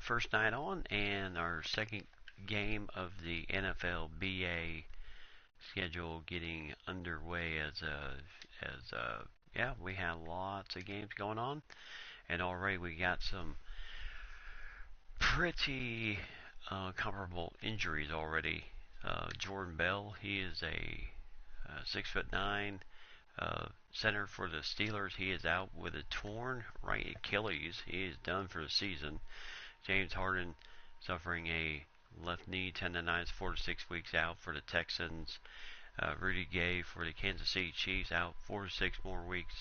First night on, and our second game of the NFLBA schedule getting underway as we have lots of games going on, and already we got some pretty comparable injuries already. Jordan Bell, he is a 6'9" center for the Steelers. He is out with a torn right Achilles. He is done for the season. James Harden suffering a left knee tendonitis, 4 to 6 weeks out for the Texans. Rudy Gay for the Kansas City Chiefs out 4 to 6 more weeks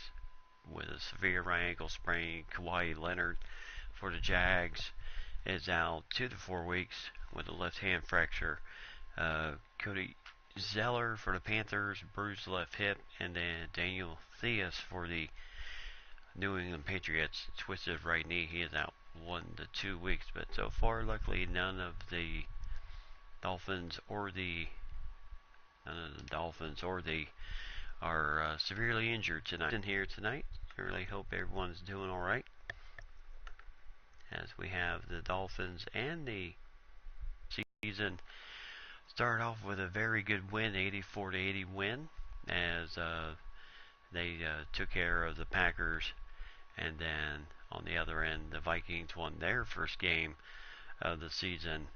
with a severe right ankle sprain. Kawhi Leonard for the Jags is out 2 to 4 weeks with a left hand fracture. Cody Zeller for the Panthers, bruised left hip, and then Daniel Theus for the New England Patriots, twisted right knee. He is out 1 to 2 weeks, but so far, luckily, none of the Dolphins are severely injured tonight. In here tonight, I really hope everyone's doing all right. As we have the Dolphins and the season start off with a very good win, 84 to 80 win, as they took care of the Packers, and then on the other end, the Vikings won their first game of the season.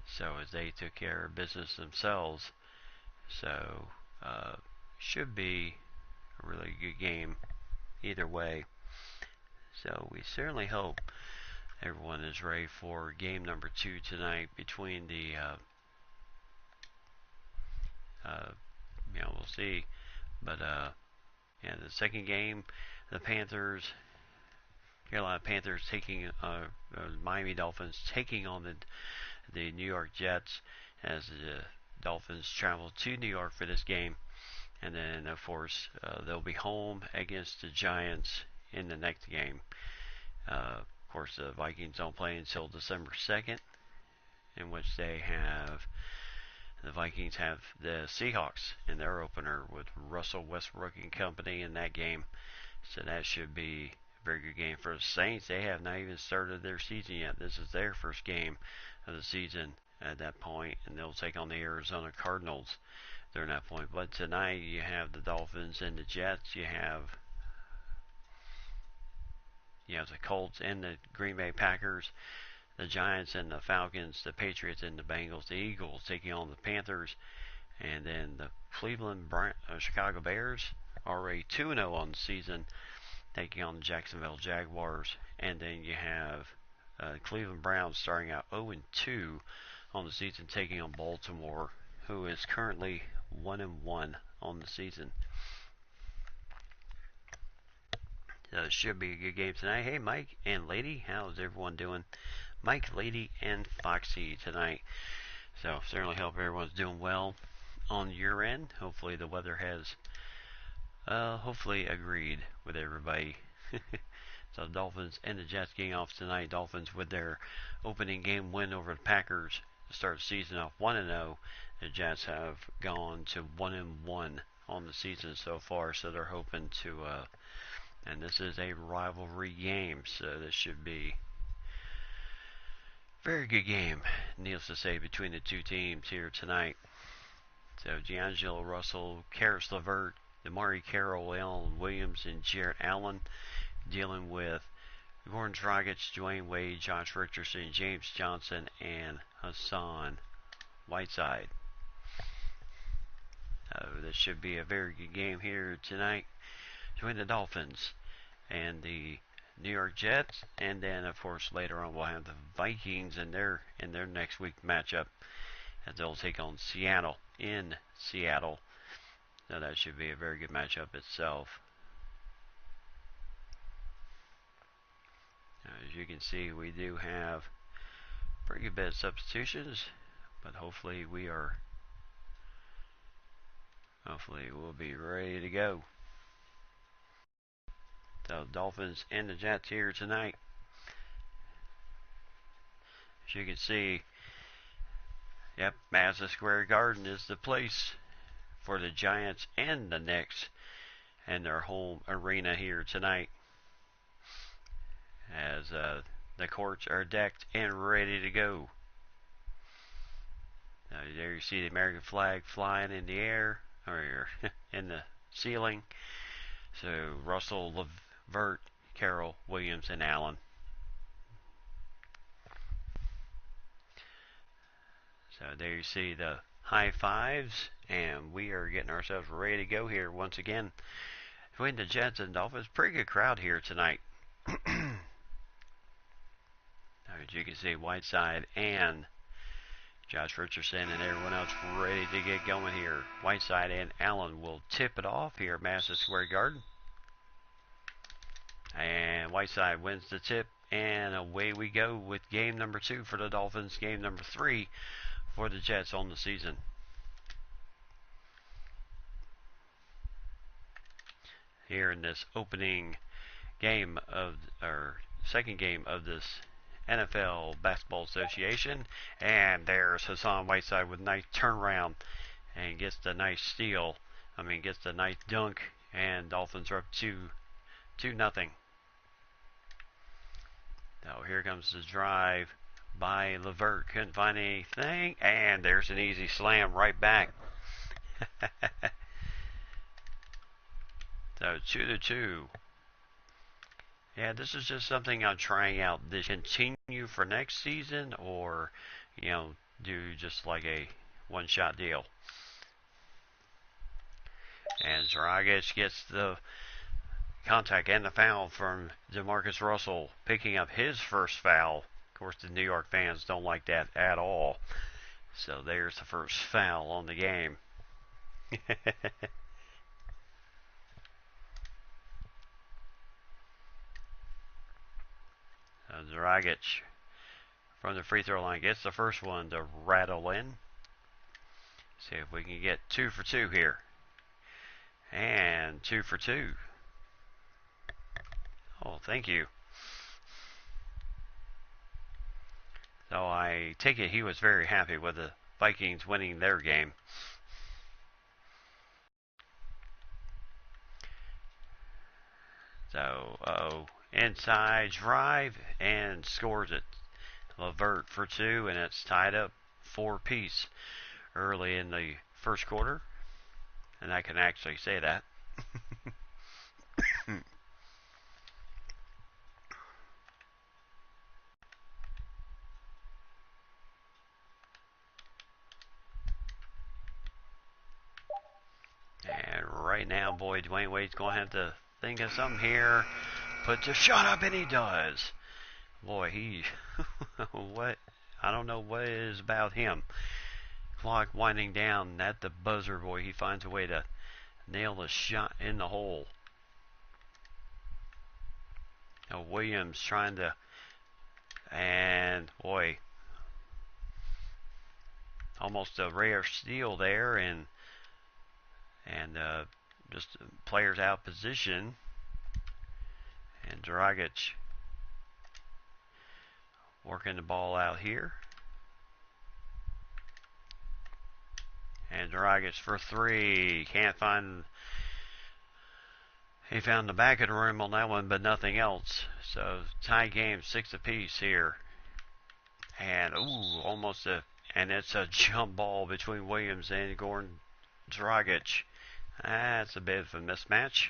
So as they took care of business themselves, so should be a really good game either way. So we certainly hope everyone is ready for game number 2 tonight between the we'll see, but the second game, the Carolina Panthers taking Miami Dolphins taking on the New York Jets, as the Dolphins travel to New York for this game, and then of course they'll be home against the Giants in the next game. Of course, the Vikings don't play until December 2nd, in which the Vikings have the Seahawks in their opener with Russell Westbrook and company in that game. So that should be a very good game for the Saints. They have not even started their season yet. This is their first game of the season at that point, and they'll take on the Arizona Cardinals during that point. But tonight you have the Dolphins and the Jets. You have the Colts and the Green Bay Packers, the Giants and the Falcons, the Patriots and the Bengals, the Eagles taking on the Panthers, and then the Chicago Bears, already 2-0 on the season, taking on the Jacksonville Jaguars, and then you have Cleveland Browns starting out 0-2 on the season, taking on Baltimore, who is currently 1-1 on the season. So it should be a good game tonight. Hey, Mike and Lady, how's everyone doing? Mike, Lady, and Foxy tonight. So certainly hope everyone's doing well on your end. Hopefully the weather has hopefully agreed with everybody. So the Dolphins and the Jets getting off tonight. Dolphins with their opening game win over the Packers to start the season off 1-0. The Jets have gone to 1-1 on the season so far, so they're hoping to and this is a rivalry game, so this should be a very good game, needless to say, between the two teams here tonight. So D'Angelo Russell, Karis LeVert, Amari Carroll, Alan Williams, and Jarrett Allen dealing with Gordon Dragic, Dwayne Wade, Josh Richardson, James Johnson, and Hassan Whiteside. This should be a very good game here tonight between the Dolphins and the New York Jets, and then of course later on we'll have the Vikings in their next week matchup, as they'll take on Seattle in Seattle. So that should be a very good matchup itself. As you can see, we do have pretty good bit of substitutions, but hopefully we'll be ready to go. So Dolphins and the Jets here tonight. As you can see, Madison Square Garden is the place for the Giants and the Knicks and their home arena here tonight. as the courts are decked and ready to go. Now, there you see the American flag flying in the air, or in the ceiling. So Russell, Levert, Carroll, Williams, and Allen. So there you see the high fives, and we are getting ourselves ready to go here once again between the Jets and Dolphins. Pretty good crowd here tonight. As you can see, Whiteside and Josh Richardson and everyone else ready to get going here. Whiteside and Allen will tip it off here at Madison Square Garden. And Whiteside wins the tip, and away we go with game number 2 for the Dolphins, game number 3 for the Jets on the season. Here in this opening game of, or second game of this NFL Basketball Association, and there's Hassan Whiteside with a nice turnaround and gets the nice steal. Gets the nice dunk, and Dolphins are up 2-0. So here comes the drive by Levert. Couldn't find anything, and there's an easy slam right back. So 2-2. Yeah, this is just something I'm trying out. This continue for next season, or do just like a one-shot deal. And Dragic gets the contact and the foul from DeMarcus Russell, picking up his first foul. Of course, the New York fans don't like that at all. So there's the first foul on the game. Dragic from the free throw line gets the first one to rattle in. See if we can get 2 for 2 here. And 2 for 2. Oh, thank you. So I take it he was very happy with the Vikings winning their game. So, inside drive and scores it. Levert for 2, and it's tied up 4-piece early in the first quarter. And I can actually say that. And right now, boy, Dwayne Wade's going to have to think of something here. Put the shot up, and he does. Boy, he... what? I don't know what it is about him. Clock winding down at the buzzer, boy. He finds a way to nail the shot in the hole. Now Williams trying to... And, boy... Almost a rare steal there, and just players out position. And Dragic working the ball out here. And Dragic for 3. Can't find... He found the back of the rim on that one, but nothing else. So tie game, 6 apiece here. And, almost a... And it's a jump ball between Williams and Goran Dragic. That's a bit of a mismatch.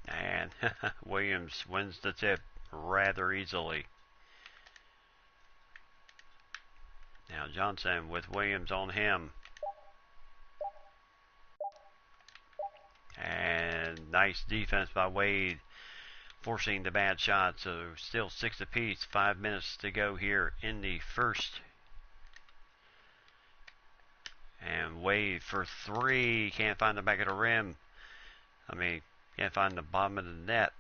And Williams wins the tip rather easily. Now Johnson with Williams on him. And nice defense by Wade, forcing the bad shot. So still 6 apiece. 5 minutes to go here in the first. And Wade for 3. Can't find the back of the rim. Can't find the bottom of the net.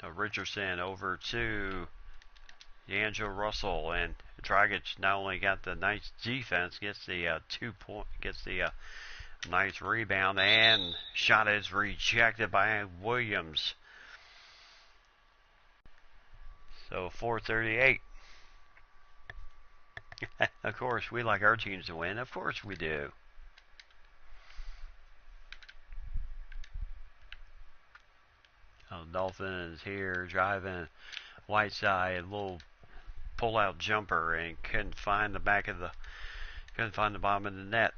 So Richardson over to D'Angelo Russell, and Dragic not only got the nice defense, gets the nice rebound, and shot is rejected by Williams. So 4:38. Of course, we like our teams to win. Of course we do. Dolphins here driving Whiteside, little pull-out jumper, and couldn't find the bottom of the net.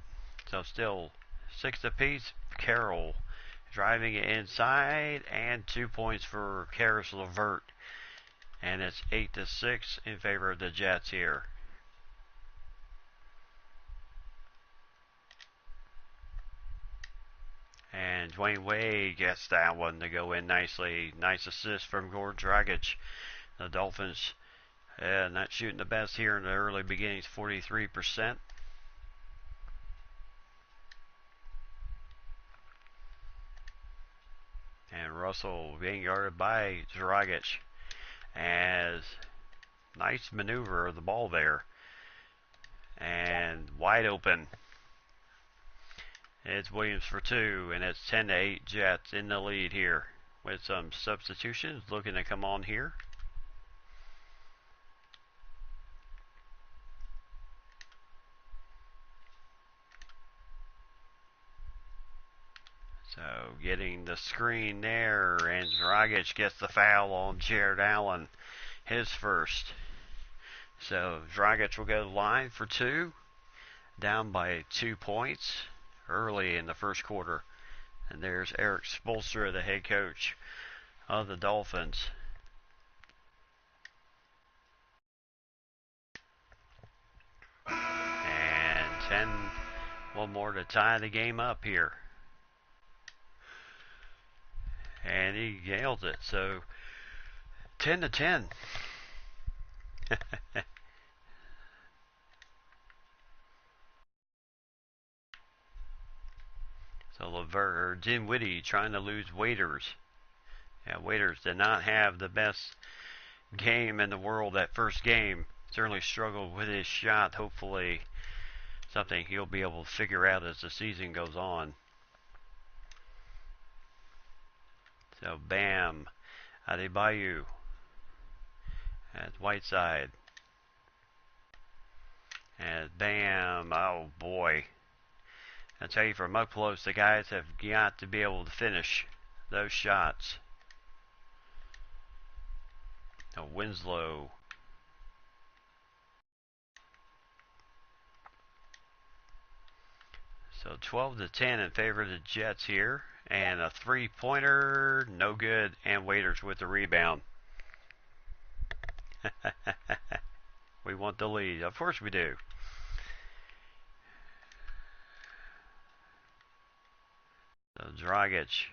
So still 6 apiece. Carroll driving it inside, and 2 points for Karis LeVert, and it's 8-6 in favor of the Jets here. And Dwayne Wade gets that one to go in nicely. Nice assist from Goran Dragic. The Dolphins not shooting the best here in the early beginnings, 43%. And Russell being guarded by Dragic. As nice maneuver of the ball there. And wide open. It's Williams for 2, and it's 10-8 Jets in the lead here with some substitutions looking to come on here. So getting the screen there, and Dragic gets the foul on Jared Allen, his first. So Dragic will go to the line for 2, down by 2 points early in the first quarter. And there's Eric Spoelstra, the head coach of the Dolphins. And 1 more to tie the game up here. And he nailed it. So 10-10. So LeVert, Dinwiddie trying to lose Waiters. Yeah, Waiters did not have the best game in the world that first game. Certainly struggled with his shot. Hopefully something he'll be able to figure out as the season goes on. So Bam, Adebayo, at Whiteside. And Bam, oh boy. I tell you, from up close, the guys have got to be able to finish those shots. Now Winslow. So 12-10 in favor of the Jets here. And a 3-pointer, no good. And Waiters with the rebound. We want the lead. Of course we do. So Dragic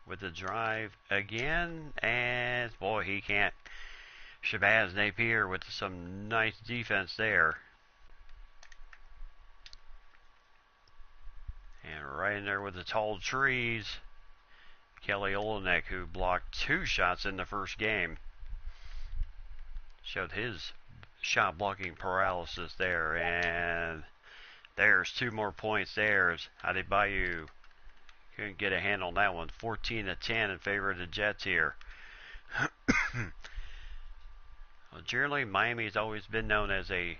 with the drive again, and boy, he can't. Shabazz Napier with some nice defense there. And right in there with the tall trees, Kelly Olynyk, who blocked 2 shots in the first game, showed his shot blocking paralysis there. And there's 2 more points there as Adebayo couldn't get a hand on that one. 14-10 in favor of the Jets here. Well, generally, Miami has always been known as a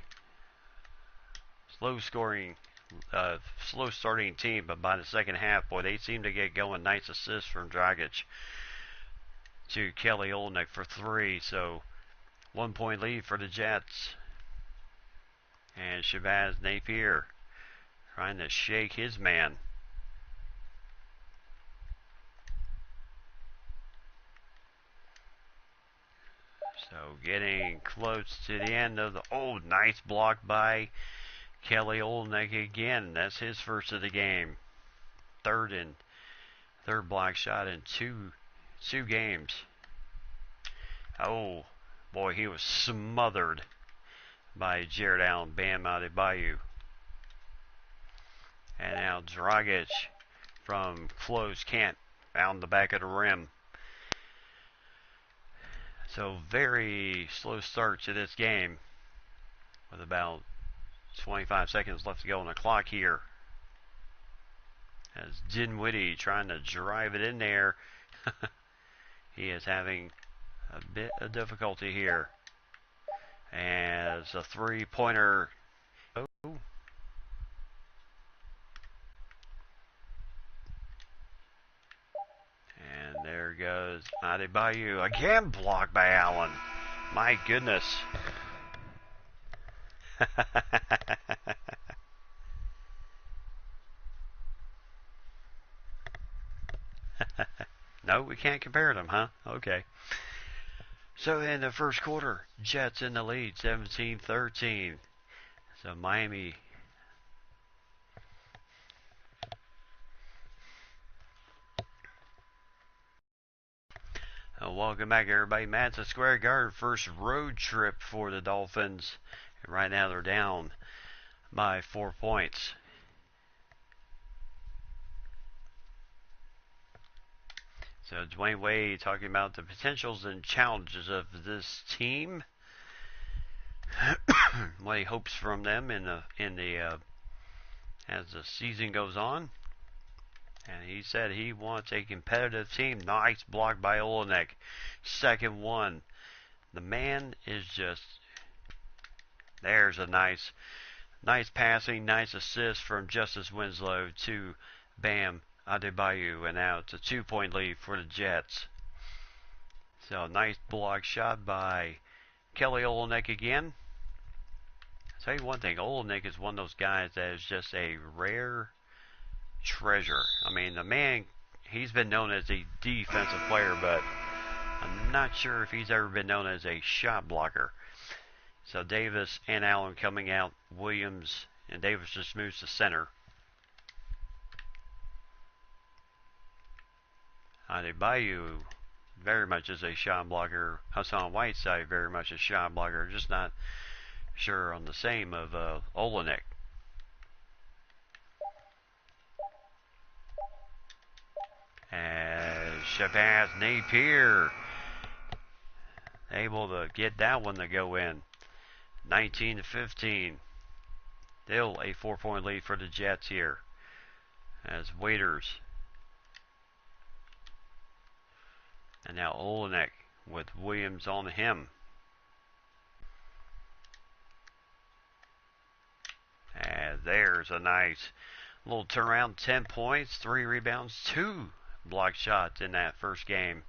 slow starting team, but by the second half, boy, they seem to get going. Nice assist from Dragic to Kelly Olynyk for 3. So 1-point lead for the Jets. And Shabazz Napier trying to shake his man. So getting close to the end of the... Oh, nice block by Kelly Olynyk again. That's his first of the game. Third block shot in two games. Oh, boy, he was smothered by Jared Allen. Bam Adebayo. And now Dragic from close can't found the back of the rim. So very slow start to this game with about 25 seconds left to go on the clock here. As Dinwiddie trying to drive it in there. He is having a bit of difficulty here. As a 3-pointer. Oh. And there goes Adebayo. Again blocked by Allen. My goodness. No, we can't compare them, huh? Okay. So in the first quarter, Jets in the lead, 17-13. So Miami. Welcome back, everybody. Madison Square Garden, first road trip for the Dolphins. And right now they're down by 4 points. So Dwayne Wade talking about the potentials and challenges of this team. What he hopes from them as the season goes on. And he said he wants a competitive team. Nice block by Olenek. Second one. The man is just... There's a nice passing, nice assist from Justice Winslow to Bam Adebayo. And now it's a 2-point lead for the Jets. So nice block shot by Kelly Olenek again. I'll tell you one thing. Olenek is one of those guys that is just a rare treasure. I mean, the man, he's been known as a defensive player, but I'm not sure if he's ever been known as a shot blocker. So Davis and Allen coming out. Williams and Davis just moves to center. Adebayo very much is a shot blocker. Hassan Whiteside very much a shot blocker. Just not sure on the same of Olenek. As Shabazz Napier able to get that one to go in. 19-15. Still a 4-point lead for the Jets here. As Waiters. And now Olenek with Williams on him. And there's a nice little turnaround. 10 points, 3 rebounds, 2 block shots in that first game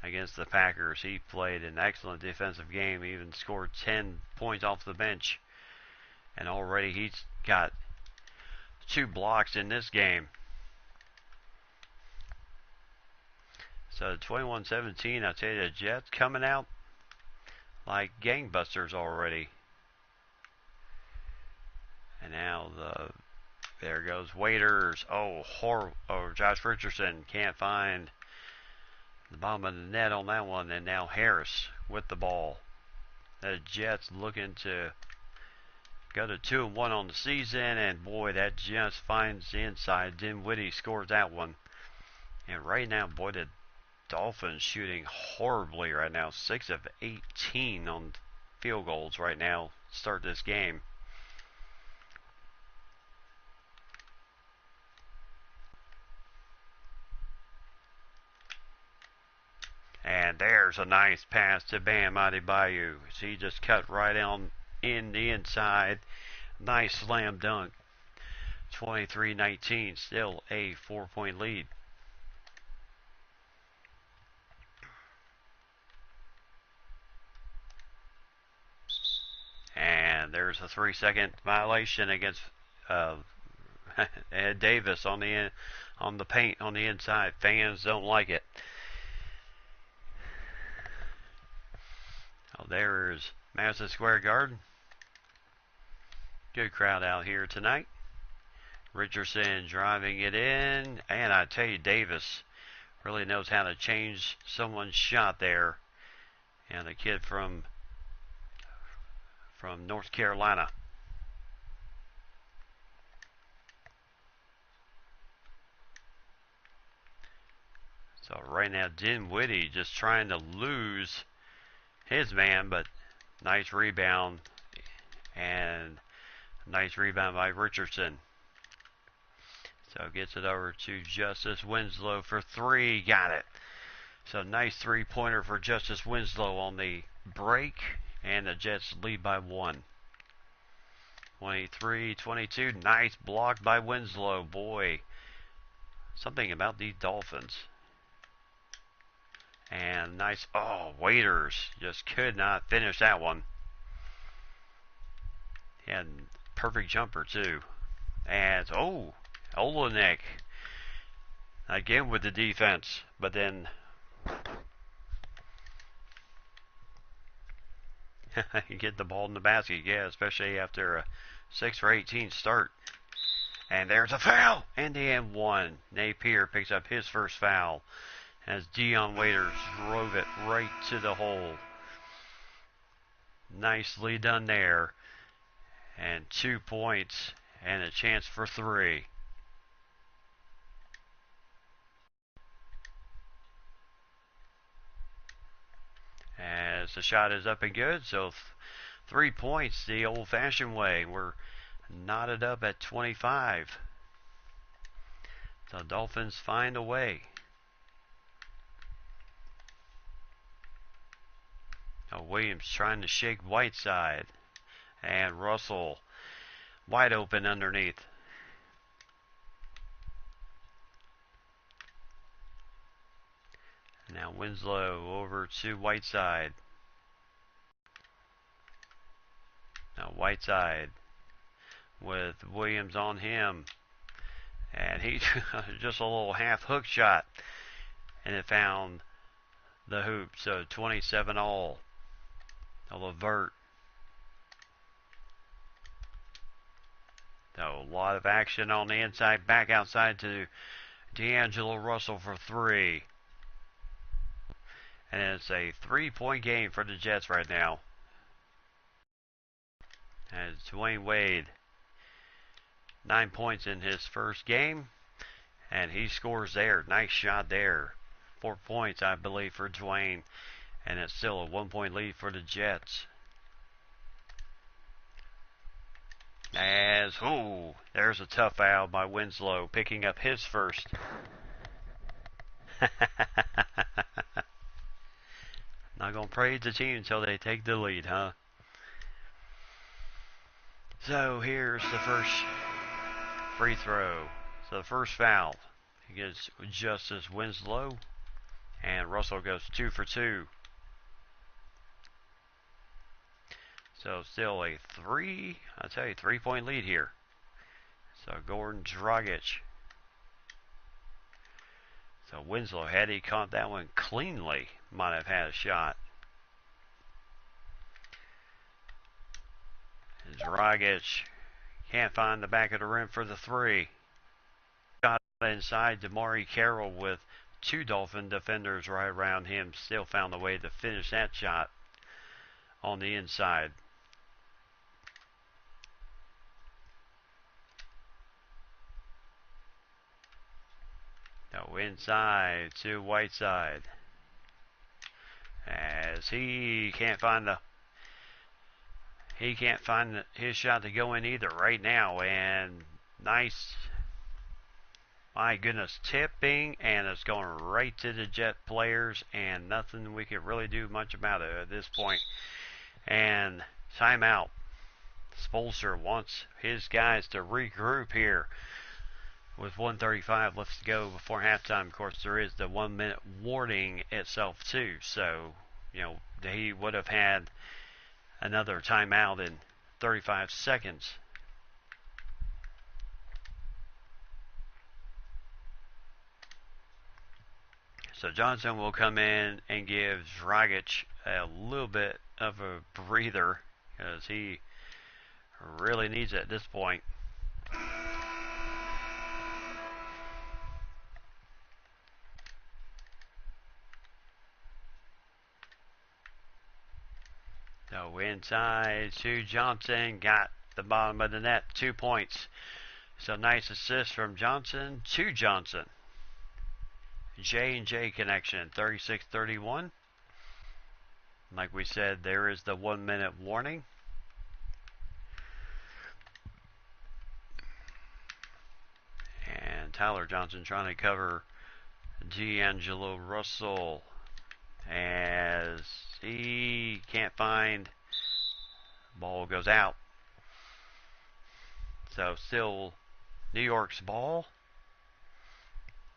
against the Packers. He played an excellent defensive game. He even scored 10 points off the bench. And already he's got 2 blocks in this game. So 21-17, I tell you, the Jets coming out like gangbusters already. And now there goes Waiters. Oh, Josh Richardson can't find the bottom of the net on that one. And now Harris with the ball. The Jets looking to go to 2-1 on the season. And boy, that just finds the inside. Dinwiddie scores that one. And right now, boy, the Dolphins shooting horribly right now. 6 of 18 on field goals right now. Start this game. And there's a nice pass to Bam Adebayo. He just cut right on in the inside. Nice slam dunk. 23-19. Still a 4-point lead. And there's a 3-second violation against Ed Davis on the paint on the inside. Fans don't like it. Oh, there's Madison Square Garden. Good crowd out here tonight. Richardson driving it in, and I tell you, Davis really knows how to change someone's shot there. And the kid from North Carolina. So right now, Dinwiddie just trying to lose his man, but nice rebound. And nice rebound by Richardson. So gets it over to Justice Winslow for 3. Got it. So nice 3-pointer for Justice Winslow on the break. And the Jets lead by 1. 23-22. Nice block by Winslow. Boy, something about these Dolphins. And nice, oh, Waiters just could not finish that one. And perfect jumper too. And, oh, Olenek again with the defense, but then you get the ball in the basket, yeah, especially after a 6 for 18 start. And there's a foul, and the end one. Napier picks up his first foul as Dion Waiters drove it right to the hole. Nicely done there. And 2 points and a chance for 3. As the shot is up and good, so 3 points the old-fashioned way. We're knotted up at 25. The Dolphins find a way. Now Williams trying to shake Whiteside. And Russell wide open underneath. Now Winslow over to Whiteside. Now Whiteside with Williams on him. And he just a little half hook shot. And it found the hoop. So 27 all. A Levert. So a lot of action on the inside. Back outside to D'Angelo Russell for 3. And it's a 3-point game for the Jets right now. As Dwayne Wade, 9 points in his first game. And he scores there. Nice shot there. 4 points, I believe, for Dwayne. And it's still a 1-point lead for the Jets. As, oh, there's a tough foul by Winslow, picking up his first. Not going to praise the team until they take the lead, huh? So here's the first free throw. So the first foul against Justice Winslow. And Russell goes 2 for 2. So still a 3-point lead here. So Gordon Dragic. So Winslow, had he caught that one cleanly, might have had a shot. Dragic can't find the back of the rim for the 3. Got inside Damari Carroll with 2 Dolphin defenders right around him. Still found a way to finish that shot on the inside. Now inside to Whiteside. As he can't find his shot to go in either right now. And nice, my goodness, tipping, and it's going right to the Jet players, and nothing we can really do much about it at this point. And timeout. Spolster wants his guys to regroup here with 1:35 left to go before halftime. Of course, there is the 1-minute warning itself too, so he would have had another timeout in 35 seconds. So Johnson will come in and give Dragic a little bit of a breather, because he really needs it at this point. So inside to Johnson, got the bottom of the net, 2 points. So nice assist from Johnson to Johnson. J&J connection, 36-31. Like we said, there is the 1-minute warning. And Tyler Johnson trying to cover D'Angelo Russell as he can't find. Ball goes out. So still New York's ball.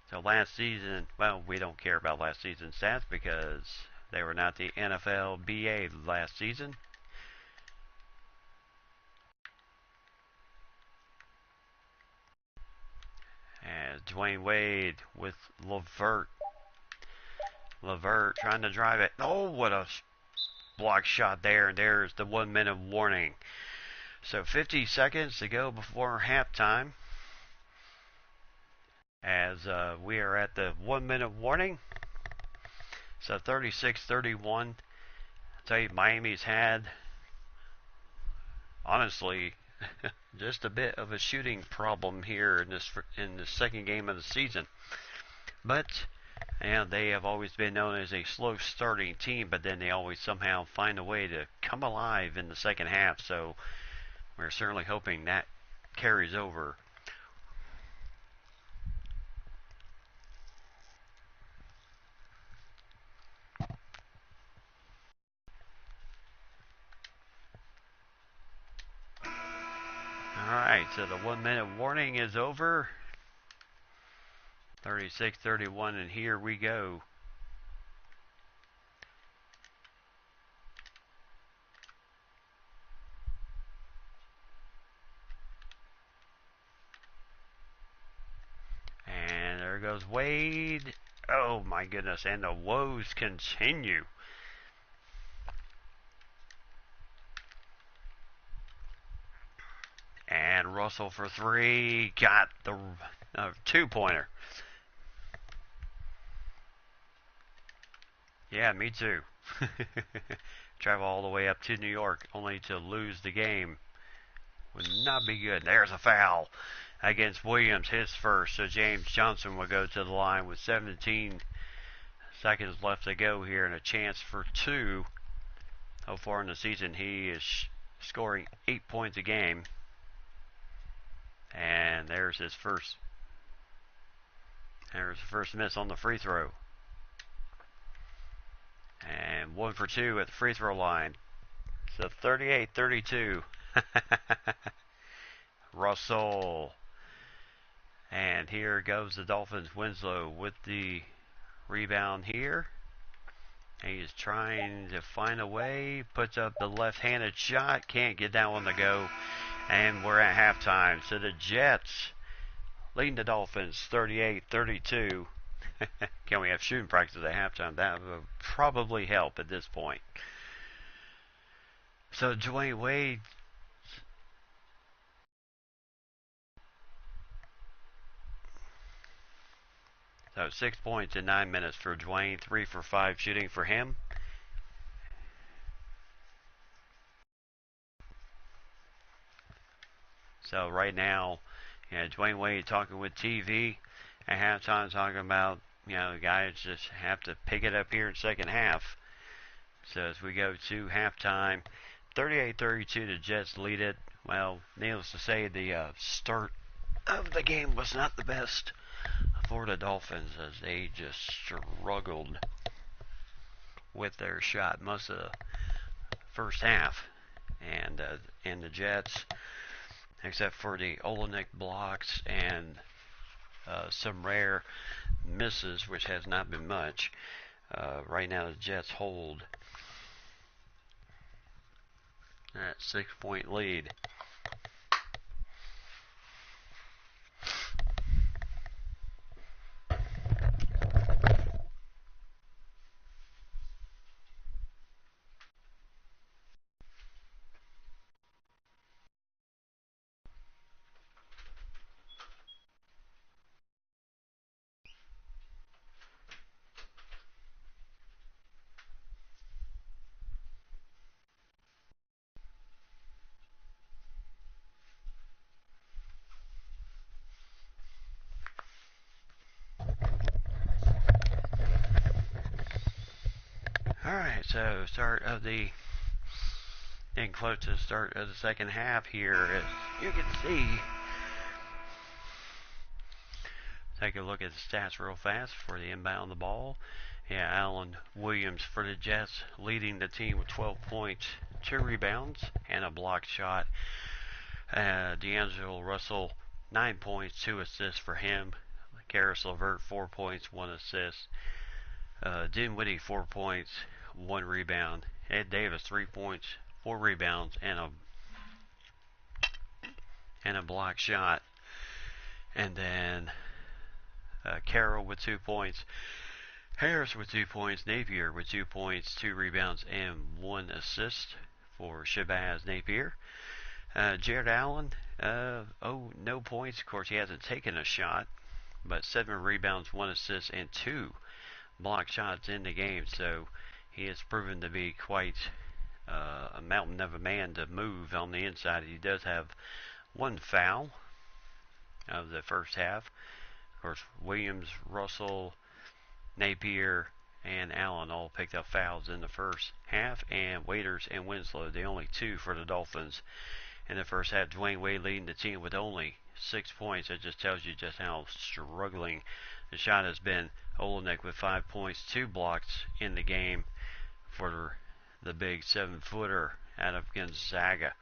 So last season, well, we don't care about last season's stats because they were not the NFLBA last season. As Dwayne Wade with Levert. Levert trying to drive it. Oh, what a block shot there. And there's the 1 minute warning. So 50 seconds to go before halftime. As we are at the 1 minute warning. So 36-31. I tell you, Miami's had, honestly, just a bit of a shooting problem here in the second game of the season. But they have always been known as a slow starting team, but then they always somehow find a way to come alive in the second half. So we're certainly hoping that carries over. Alright, so the 1 minute warning is over. 36-31, and here we go. And there goes Wade. Oh my goodness, and the woes continue. And Russell for three, got the two-pointer. Yeah, me too. Travel all the way up to New York only to lose the game. Would not be good. There's a foul against Williams, his first. So James Johnson will go to the line with 17 seconds left to go here and a chance for two. So far in the season, he is scoring 8 points a game. And there's his first. There's the first miss on the free throw. And 1 for 2 at the free throw line. So 38-32. Russell. And here goes the Dolphins. Winslow with the rebound here. He's trying to find a way. Puts up the left-handed shot. Can't get that one to go. And we're at halftime. So the Jets leading the Dolphins 38-32. Can we have shooting practice at halftime? That would probably help at this point. So Dwayne Wade. So 6 points in 9 minutes for Dwayne. 3 for 5 shooting for him. So right now, Dwayne Wade talking with TV at halftime, talking about, guys just have to pick it up here in second half. So as we go to halftime, 38-32, the Jets lead it. Well, needless to say, the start of the game was not the best for the Dolphins as they just struggled with their shot most of the first half. And the Jets, except for the Olenek blocks and some rare misses, which has not been much. Right now, the Jets hold that 6-point lead. Alright, so getting close to the start of the second half here, as you can see. Take a look at the stats real fast for the inbound the ball. Yeah, Allen Williams for the Jets leading the team with 12 points, 2 rebounds, and a blocked shot. D'Angelo Russell, 9 points, 2 assists for him. Karis LeVert, 4 points, 1 assist. Dinwiddie, 4 points, 1 rebound. Ed Davis, 3 points, 4 rebounds, and a block shot. And then Carroll with 2 points. Harris with 2 points. Napier with 2 points, 2 rebounds, and 1 assist for Shabazz Napier. Jared Allen, no points. Of course, he hasn't taken a shot, but 7 rebounds, 1 assist, and 2 block shots in the game. So he has proven to be quite a mountain of a man to move on the inside. He does have 1 foul of the first half. Of course, Williams, Russell, Napier, and Allen all picked up fouls in the first half, and Waiters and Winslow, the only 2 for the Dolphins in the first half. Dwayne Wade leading the team with only 6 points. That just tells you just how struggling the shot has been. Olenek with 5 points, 2 blocks in the game for the big 7-footer out of Gonzaga.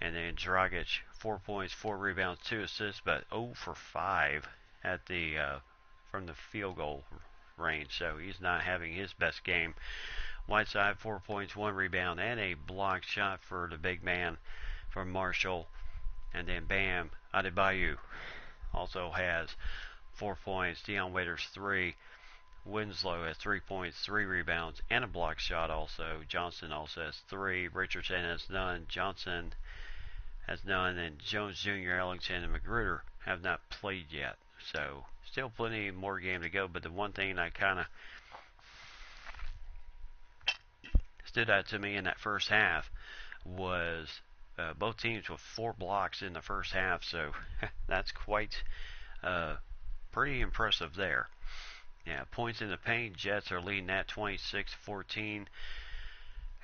And then Dragic, 4 points, 4 rebounds, 2 assists, but 0 for 5 at the from the field goal range. So he's not having his best game. Whiteside, 4 points, 1 rebound, and a blocked shot for the big man from Marshall. And then Bam Adebayo also has 4 points. Dion Waiters, 3. Winslow has 3 points, 3 rebounds, and a block shot also. Johnson also has 3. Richardson has none. Johnson has none. And Jones Jr., Ellington, and Magruder have not played yet. So still plenty more game to go. But the one thing that kind of stood out to me in that first half was both teams with 4 blocks in the first half. So that's quite pretty impressive there. Yeah, points in the paint, Jets are leading that 26-14.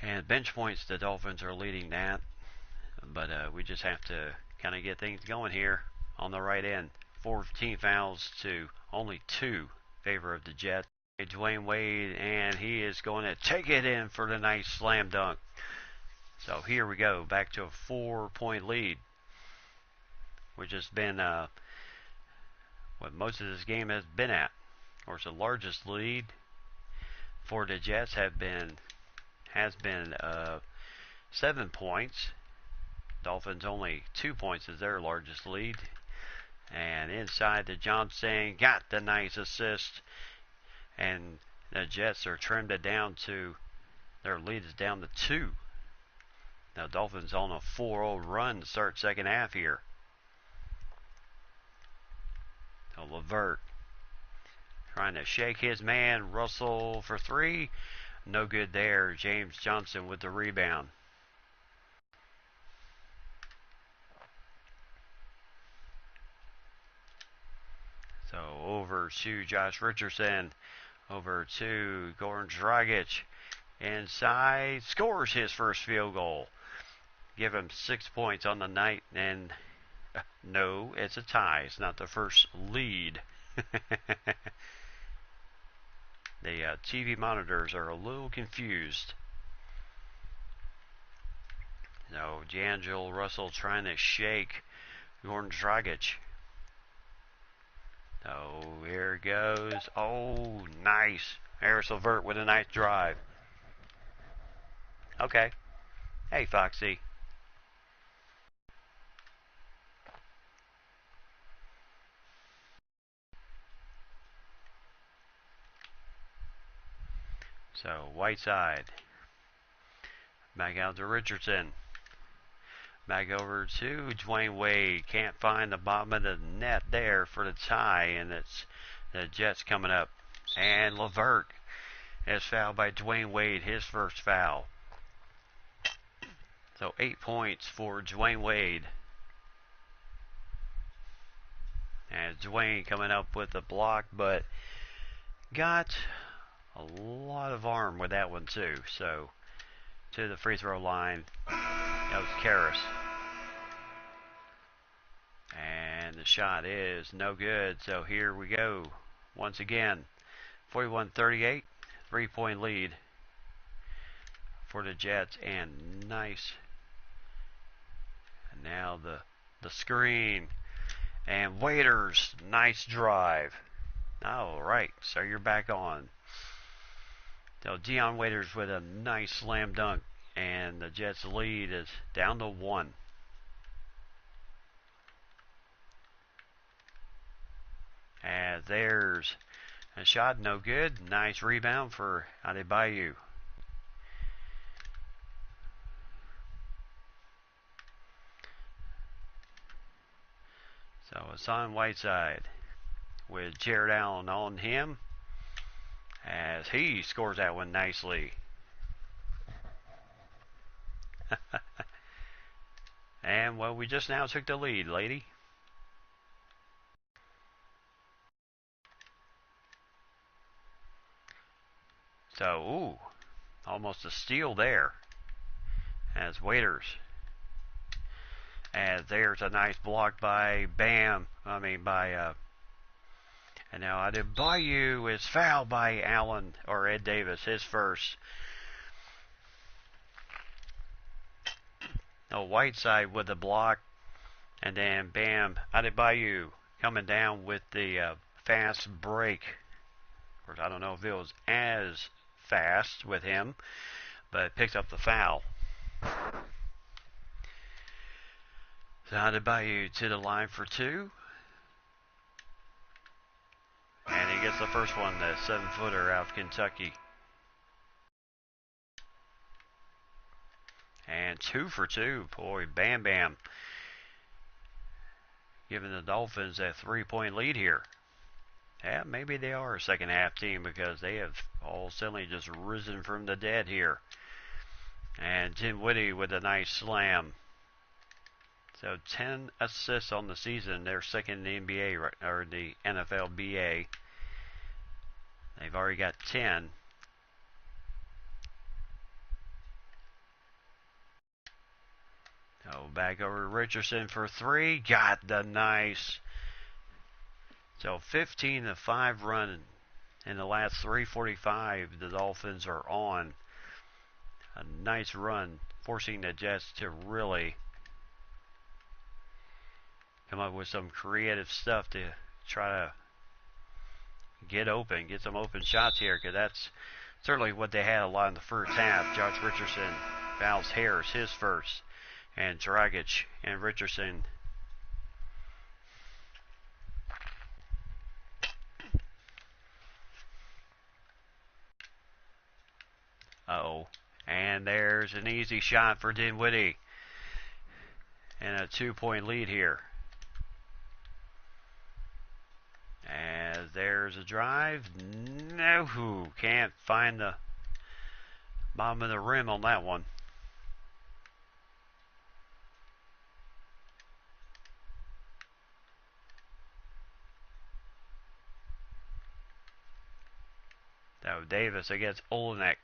And bench points, the Dolphins are leading that. But we just have to kind of get things going here on the right end. 14 fouls to only 2 favor of the Jets. Dwayne Wade, and he is going to take it in for the nice slam dunk. So here we go, back to a 4-point lead, which has been what most of this game has been at. Of course, the largest lead for the Jets has been 7 points. Dolphins only 2 points is their largest lead. And inside, the Johnson got the nice assist. And the Jets are trimmed it down to, their lead is down to 2. Now Dolphins on a 4-0 run to start second half here. So LeVert trying to shake his man. Russell for 3. No good there. James Johnson with the rebound. So over to Josh Richardson. Over to Goran Dragic. Inside. Scores his first field goal. Give him 6 points on the night. And no, it's a tie. It's not the first lead. The TV monitors are a little confused. No, D'Angelo Russell trying to shake Goran Dragic. Oh, here it goes. Oh, nice. Harris LeVert with a nice drive. Okay. Hey, Foxy. So, Whiteside. Back out to Richardson. Back over to Dwayne Wade. Can't find the bottom of the net there for the tie, and it's the Jets coming up. And LeVert is fouled by Dwayne Wade, his first foul. So 8 points for Dwayne Wade. And Dwayne coming up with the block, but got a lot of arm with that one too. So to the free throw line of Karis. And the shot is no good. So here we go. Once again, 41-38, 3-point lead for the Jets. And nice. And now the screen. And Waiters, nice drive. All right, so you're back on. So Dion Waiters with a nice slam dunk, and the Jets' lead is down to 1. And there's a shot, no good. Nice rebound for Adebayo. So it's on Whiteside with Jared Allen on him as he scores that one nicely. And, well, we just now took the lead, lady. So, ooh, almost a steal there as Waiters. As there's a nice block by and now Adebayo is fouled by Allen, or Ed Davis, his first. Whiteside with the block, and then bam, Adebayo coming down with the fast break. Of course, I don't know if it was as fast with him, but picks up the foul. So Adebayo to the line for 2. And he gets the first one, the 7-footer out of Kentucky. And 2 for 2. Boy, Bam Bam giving the Dolphins a 3-point lead here. Yeah, maybe they are a second half team because they have all suddenly just risen from the dead here. And Dinwiddie with a nice slam. So 10 assists on the season. They're second in the NBA, or the NFLBA. They've already got 10. Back over to Richardson for 3. Got the nice. So 15-5 run in the last 3:45. The Dolphins are on a nice run, forcing the Jets to really come up with some creative stuff to try to get some open shots here, because that's certainly what they had a lot in the first half. Josh Richardson fouls Harris, his first, and Dragic and Richardson. And there's an easy shot for Dinwiddie, and a 2-point lead here. As there's a drive. No, can't find the bottom of the rim on that one. So Davis against Olenek.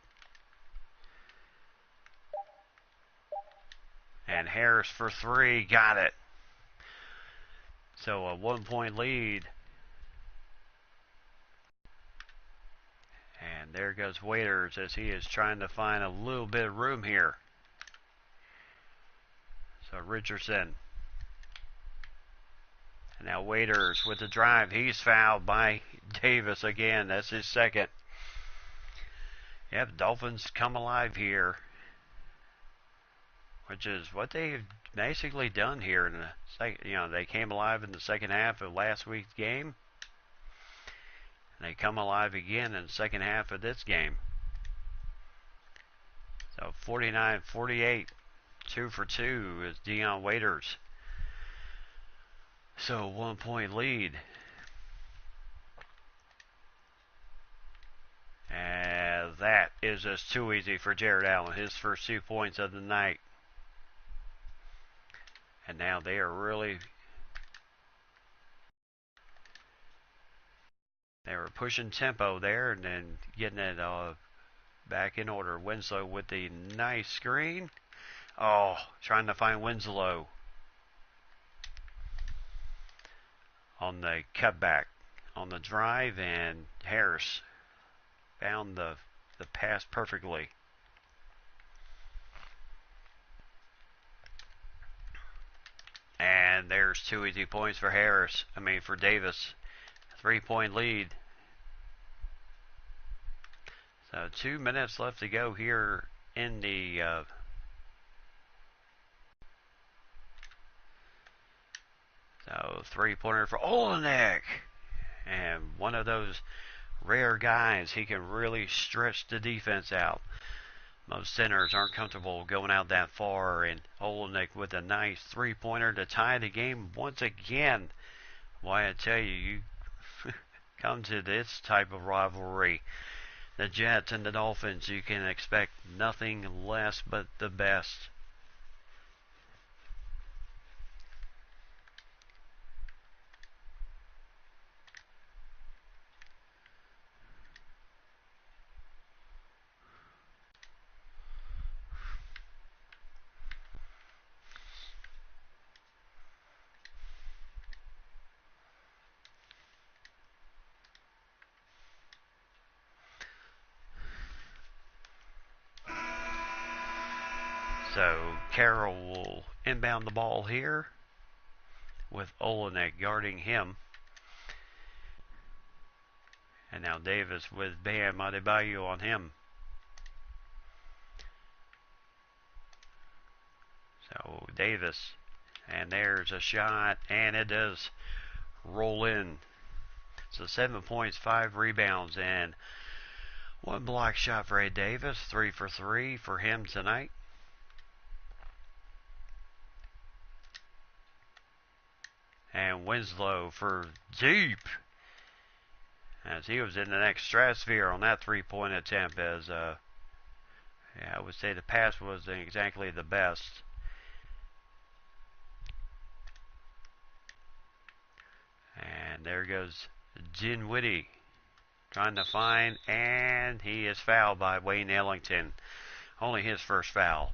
And Harris for 3, got it. So a 1-point lead. And there goes Waiters as he is trying to find a little bit of room here. So Richardson. And now Waiters with the drive. He's fouled by Davis again. That's his second. Yep, Dolphins come alive here, which is what they've basically done here in the second. They came alive in the second half of last week's game. They come alive again in the second half of this game. So 49-48, 2 for 2 is Dion Waiters. So 1-point lead. And that is just too easy for Jared Allen. His first 2 points of the night. And now they are really... They were pushing tempo there and then getting it back in order. Winslow with the nice screen. Trying to find Winslow on the cutback on the drive, and Harris found the pass perfectly. And there's 2 easy points for for Davis. 3-point lead. So 2 minutes left to go here in the so 3-pointer for Olenek. And one of those rare guys, he can really stretch the defense out. Most centers aren't comfortable going out that far, and Olenek with a nice 3-pointer to tie the game once again. Why, I tell you, you come to this type of rivalry, the Jets and the Dolphins, you can expect nothing less but the best. So Carroll will inbound the ball here with Olenek guarding him. And now Davis with Bam Adebayo on him. So Davis, and there's a shot, and it does roll in. So 7 points, 5 rebounds, and 1 block shot for Ed Davis. 3 for 3 for him tonight. And Winslow for deep, as he was in the next stratosphere on that 3-point attempt. As yeah, I would say the pass wasn't exactly the best. And there goes Dinwiddie trying to find, and he is fouled by Wayne Ellington. Only his first foul.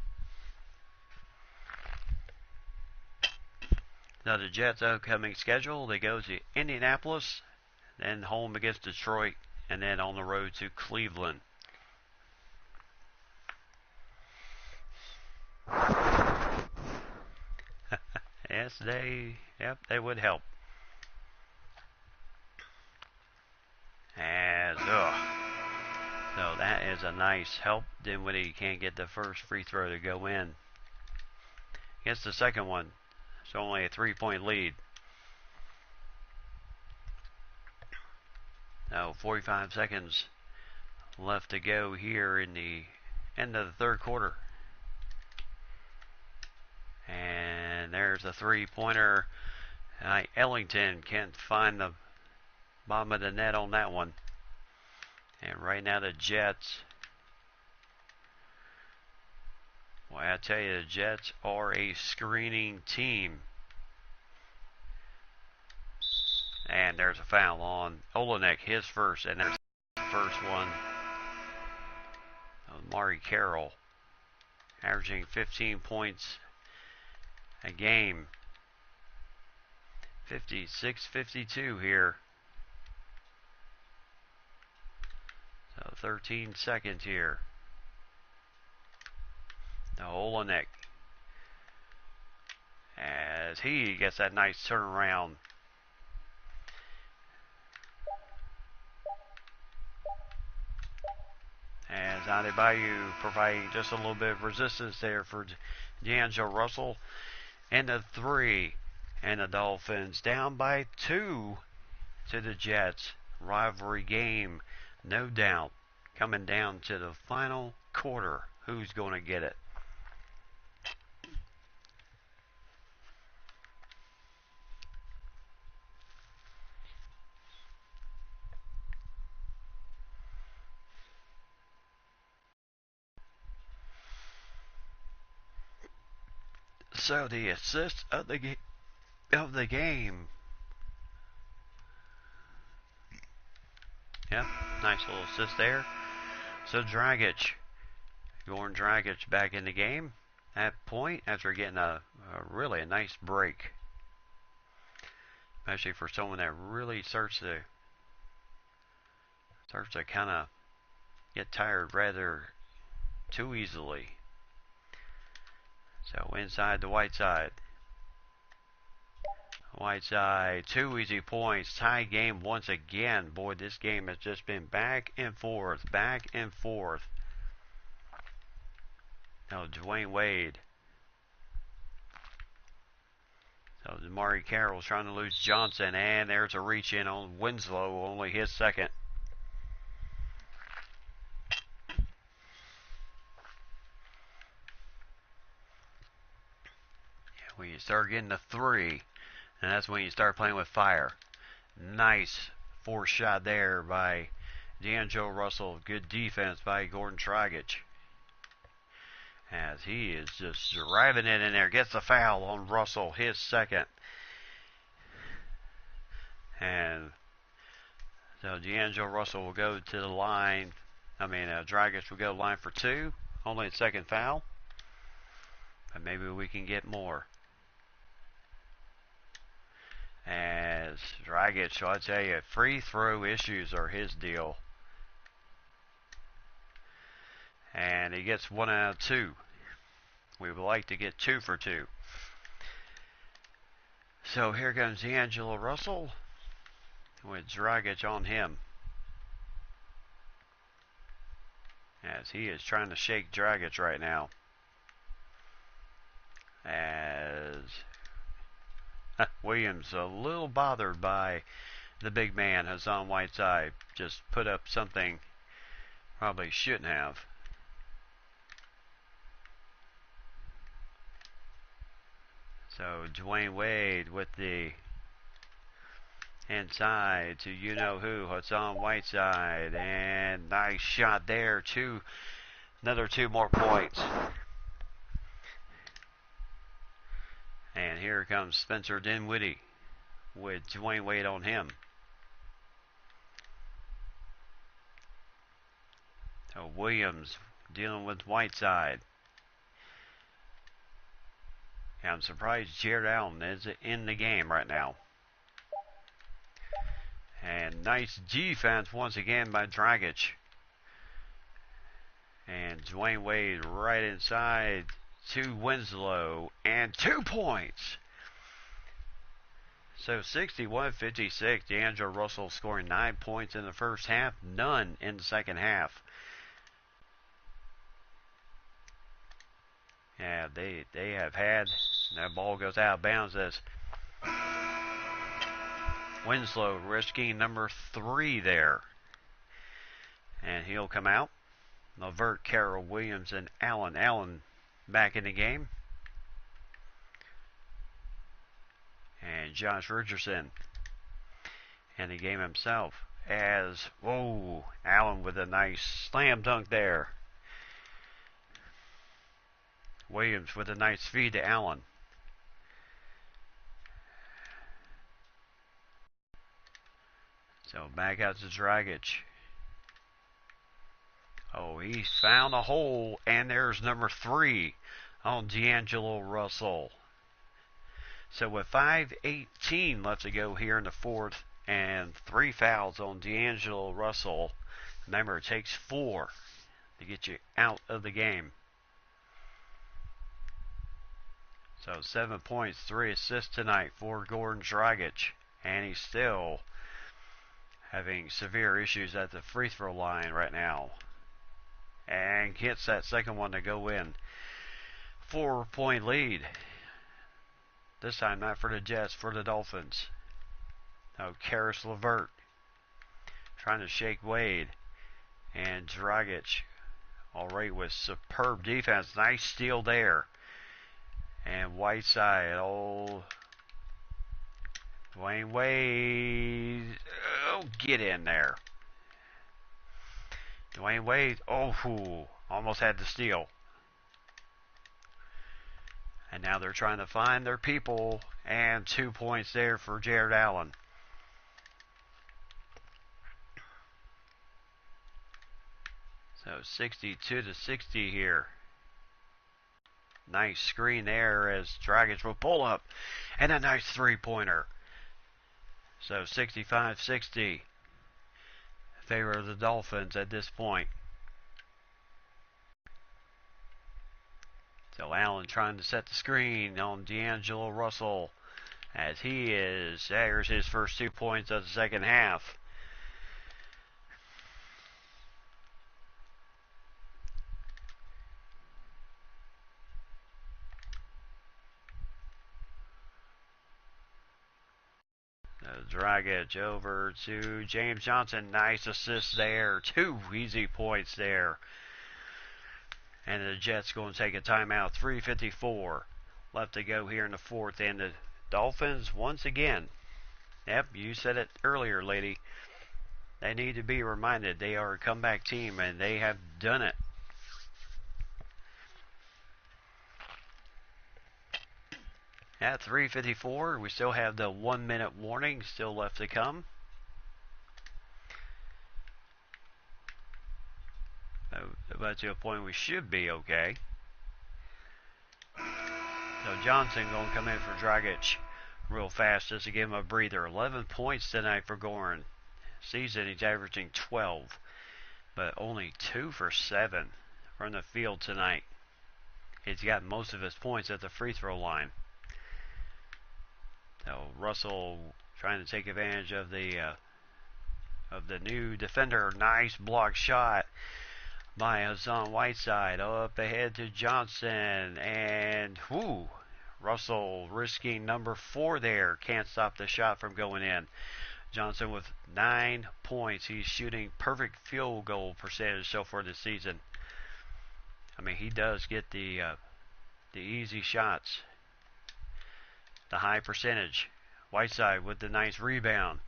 Now the Jets' upcoming schedule, they go to Indianapolis, then home against Detroit, and then on the road to Cleveland. Yes, they would help. So that is a nice help. Dinwiddie can't get the first free throw to go in. Gets the second one. It's only a 3-point lead. Now 45 seconds left to go here in the end of the third quarter. And there's a 3-pointer. Ellington can't find the bottom of the net on that one. And right now the Jets, well, I tell you, the Jets are a screening team. And there's a foul on Olenek, his first, and there's the first one of Mari Carroll, averaging 15 points a game. 56-52 here. So 13 seconds here. Now Olenek, as he gets that nice turnaround. As Adebayo providing just a little bit of resistance there for D'Angelo Russell. And the 3. And the Dolphins down by 2 to the Jets. Rivalry game, no doubt, coming down to the final quarter. Who's going to get it? So the assist of the game. Yep, nice little assist there. So Goran Dragic back in the game at point after getting a really nice break. Especially for someone that really starts to kind of get tired rather too easily. So inside the Whiteside. Whiteside, 2 easy points. Tie game once again. Boy, this game has just been back and forth, back and forth. Now, Dwayne Wade. So, Damari Carroll's trying to lose Johnson, and there's a reach in on Winslow, only his second. When you start getting to 3, and that's when you start playing with fire. Nice force shot there by D'Angelo Russell. Good defense by Gordon Dragic. As he is just driving it in there. Gets the foul on Russell, his second. And so D'Angelo Russell will go to the line. Dragic will go to the line for 2. Only a second foul. But maybe we can get more. As Dragic, I tell you, free throw issues are his deal. And he gets 1 out of 2. We would like to get 2 for 2. So here comes D'Angelo Russell with Dragic on him. As he is trying to shake Dragic right now. As Williams a little bothered by the big man, Hassan Whiteside. Just put up something probably shouldn't have. So Dwayne Wade with the inside to you-know-who, Hassan Whiteside. And nice shot there. Another 2 more points. And here comes Spencer Dinwiddie with Dwayne Wade on him. So Williams dealing with Whiteside. Yeah, I'm surprised Jared Allen is in the game right now. And nice defense once again by Dragic. And Dwayne Wade right inside to Winslow, and 2 points. So 61-56. D'Angelo Russell scoring 9 points in the first half, none in the second half. Yeah, they have had. That ball goes out of bounds as Winslow risking number 3 there. And he'll come out. Levert, Carroll, Williams, and Allen. Allen back in the game. And Josh Richardson in the game himself. As, Allen with a nice slam dunk there. Williams with a nice feed to Allen. So back out to Dragic. He's found a hole, and there's number 3 on D'Angelo Russell. So with 5:18 left to go here in the fourth, and 3 fouls on D'Angelo Russell, remember it takes 4 to get you out of the game. So 7 points, 3 assists tonight for Gordon Dragic, and he's still having severe issues at the free throw line right now. And gets that second one to go in. 4-point lead. This time not for the Jets, for the Dolphins. Now Karis LeVert trying to shake Wade. And Dragic alright with superb defense. Nice steal there. And Whiteside. Dwayne Wade. Get in there. Dwayne Wade, almost had the steal. And now they're trying to find their people, and 2 points there for Jared Allen. So 62-60 here. Nice screen there as Dragic will pull up, and a nice 3-pointer. So 65-60. Favor of the Dolphins at this point. So Allen trying to set the screen on D'Angelo Russell as there's his first 2 points of the second half. Dragic over to James Johnson. Nice assist there. 2 easy points there. And the Jets going to take a timeout. 3:54 left to go here in the fourth. And the Dolphins, once again, yep, you said it earlier, lady. They need to be reminded they are a comeback team, and they have done it. At 3:54, we still have the 1 minute warning still left to come. But to a point we should be okay. So Johnson going to come in for Dragic real fast just to give him a breather. 11 points tonight for Goran. Season he's averaging 12, but only 2 for 7 from the field tonight. He's got most of his points at the free throw line. So Russell trying to take advantage of the new defender. Nice block shot by Hassan Whiteside. Up ahead to Johnson, and Russell risking number 4 there. Can't stop the shot from going in. Johnson with 9 points. He's shooting perfect field goal percentage so far this season. I mean, he does get the easy shots. The high percentage. Whiteside with the nice rebound.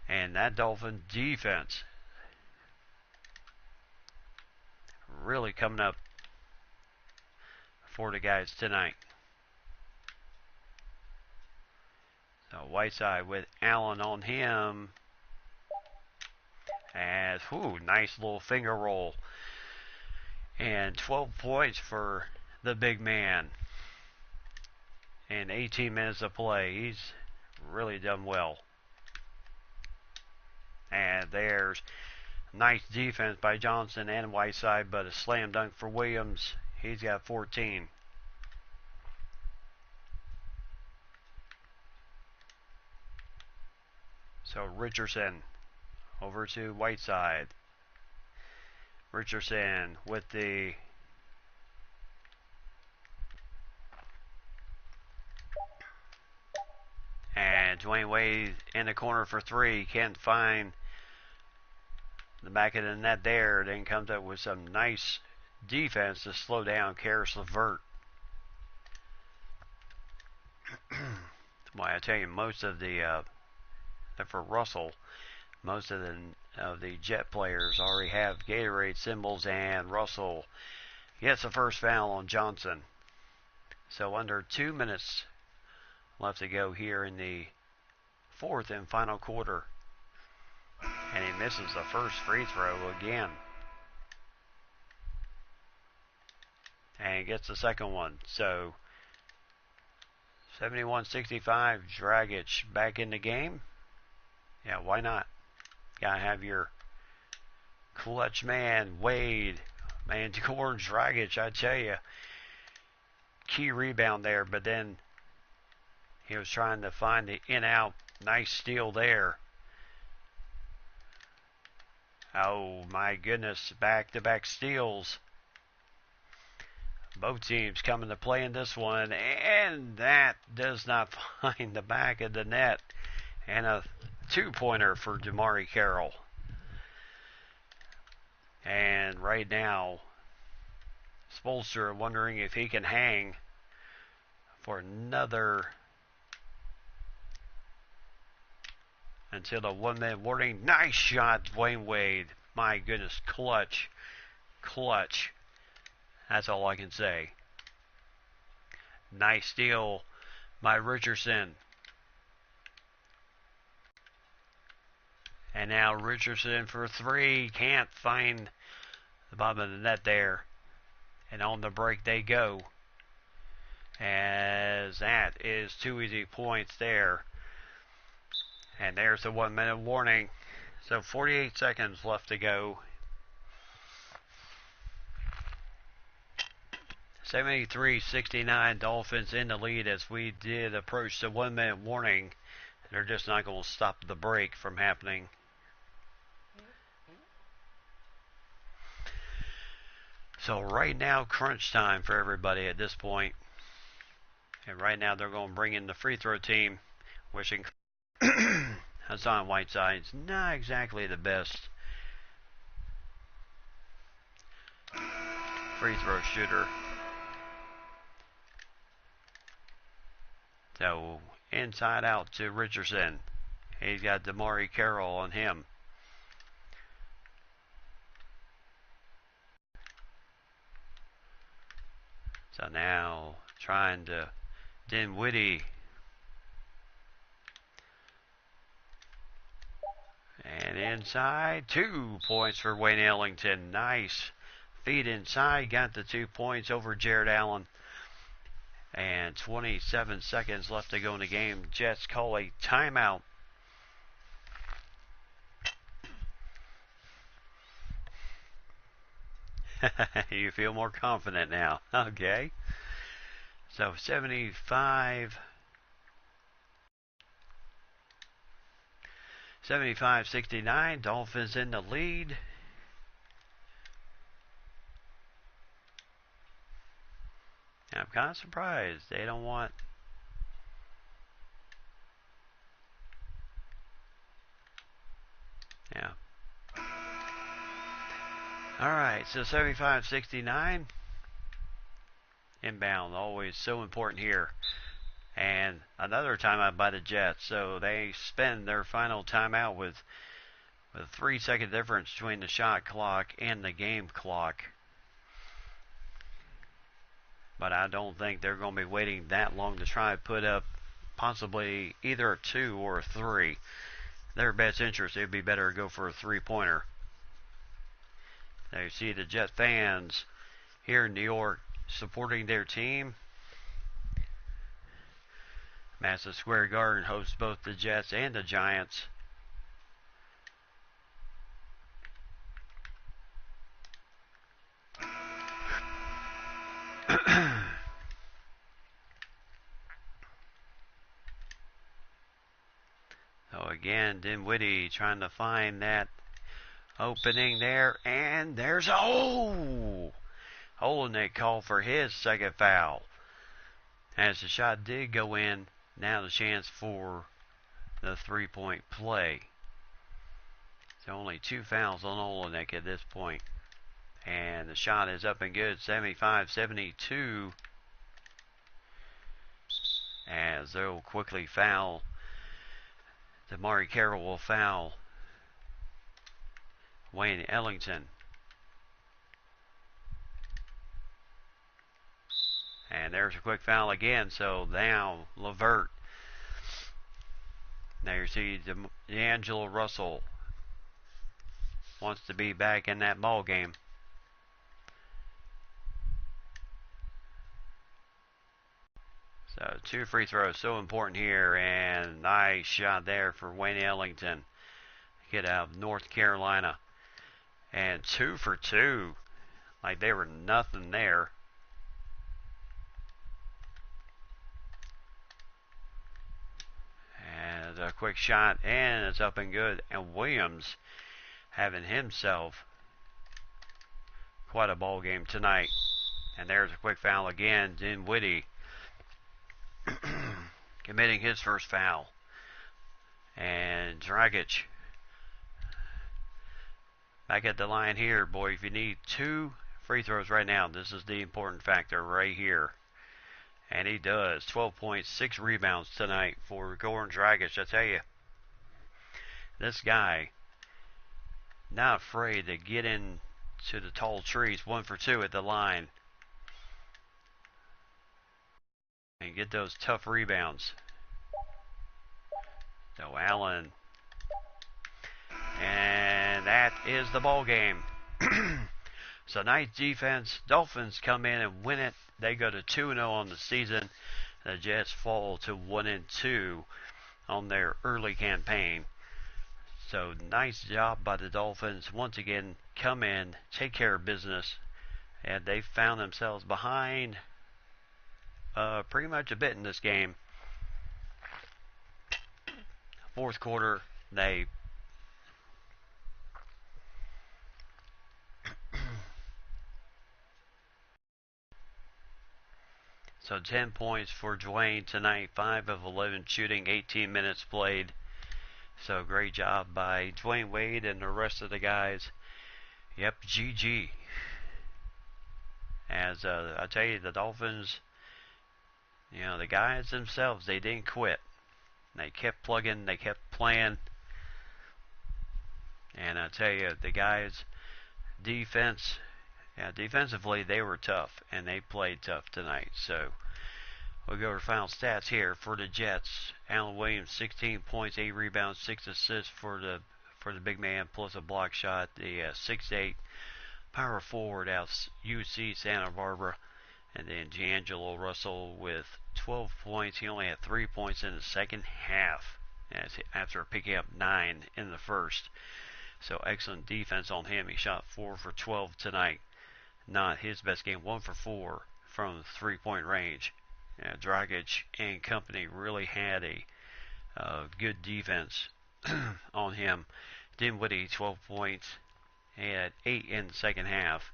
And that Dolphin defense really coming up for the guys tonight. So Whiteside with Allen on him. As, nice little finger roll. And 12 points for the big man. And 18 minutes of play. He's really done well. And there's nice defense by Johnson and Whiteside, but a slam dunk for Williams. He's got 14. So Richardson over to Whiteside. Richardson with the and Dwayne Wade in the corner for 3. Can't find the back of the net there. Then comes up with some nice defense to slow down Karis LeVert. Boy, I tell you, most of the for Russell, most of the Jet players already have Gatorade symbols, and Russell gets the first foul on Johnson. So under 2 minutes left to go here in the fourth and final quarter. And he misses the first free throw again. And gets the second one. So 71-65, Dragic back in the game. Yeah, why not? Gotta have your clutch man, Wade. Man, Goran Dragic, I tell you. Key rebound there, but then he was trying to find the in-out. Nice steal there. Oh, my goodness. Back-to-back steals. Both teams coming to play in this one. And that does not find the back of the net. And a 2-pointer for Damari Carroll. And right now, Spoelstra wondering if he can hang for another until the 1 minute warning. Nice shot, Dwayne Wade. My goodness, clutch. That's all I can say. Nice steal by Richardson. And now Richardson for 3. Can't find the bottom of the net there. And on the break they go. As that is 2 easy points there. And there's the 1 minute warning. So 48 seconds left to go. 73-69, Dolphins in the lead as we did approach the 1 minute warning. They're just not going to stop the break from happening. So right now, crunch time for everybody at this point. And right now they're going to bring in the free throw team, wishing Hassan Whiteside's not exactly the best free throw shooter. So inside out to Richardson. He's got Damari Carroll on him. So now trying to Dinwiddie. And inside, 2 points for Wayne Ellington. Nice feed inside, got the 2 points over Jared Allen. And 27 seconds left to go in the game. Jets call a timeout. You feel more confident now. Okay. So 75-69, Dolphins in the lead. I'm kind of surprised they don't want. Yeah. All right, so 75-69. Inbound, always so important here. And another timeout by the Jets. So they spend their final timeout with a 3-second difference between the shot clock and the game clock. But I don't think they're going to be waiting that long to try to put up possibly either a 2 or a 3. Their best interest, it would be better to go for a 3-pointer. Now you see the Jet fans here in New York supporting their team. Madison Square Garden hosts both the Jets and the Giants. So again, Dinwiddie trying to find that opening there, and there's Olenek called for his second foul. As the shot did go in, now the chance for the 3-point play. So only 2 fouls on Olenek at this point. And the shot is up and good, 75-72. As they'll quickly foul. Damari Carroll will foul Wayne Ellington. And there's a quick foul again. So now Levert. Now you see D'Angelo Russell wants to be back in that ball game. So 2 free throws, so important here, and nice shot there for Wayne Ellington. Get out of North Carolina. And 2 for 2. Like they were nothing there. And a quick shot, and it's up and good. And Williams having himself quite a ball game tonight. And there's a quick foul again. Dinwiddie committing his first foul. And Dragic back at the line here. Boy, if you need 2 free throws right now, this is the important factor right here. And he does. 12 points, 6 rebounds tonight for Goran Dragic. I tell you, this guy not afraid to get in to the tall trees. 1 for 2 at the line. And get those tough rebounds. So Allen. And that is the ball game. So nice defense. Dolphins come in and win it. They go to 2-0 on the season. The Jets fall to 1-2 on their early campaign. So nice job by the Dolphins. Once again, come in, take care of business, and they found themselves behind pretty much a bit in this game. Fourth quarter, they so 10 points for Dwayne tonight, 5 of 11 shooting, 18 minutes played. So great job by Dwayne Wade and the rest of the guys. Yep, GG. As I tell you, the Dolphins, the guys themselves, they didn't quit. They kept plugging, they kept playing. And I tell you, the guys, defensively, they were tough, and they played tough tonight. So we'll go over final stats here for the Jets. Allen Williams, 16 points, 8 rebounds, 6 assists for the big man, plus a block shot. The 6'8" power forward out UC Santa Barbara. And then D'Angelo Russell with 12 points. He only had 3 points in the second half after picking up 9 in the first. So excellent defense on him. He shot 4 for 12 tonight. Not his best game, 1 for 4 from 3-point range. Dragic and company really had a good defense on him. Dinwiddie, 12 points. He had 8 in the second half.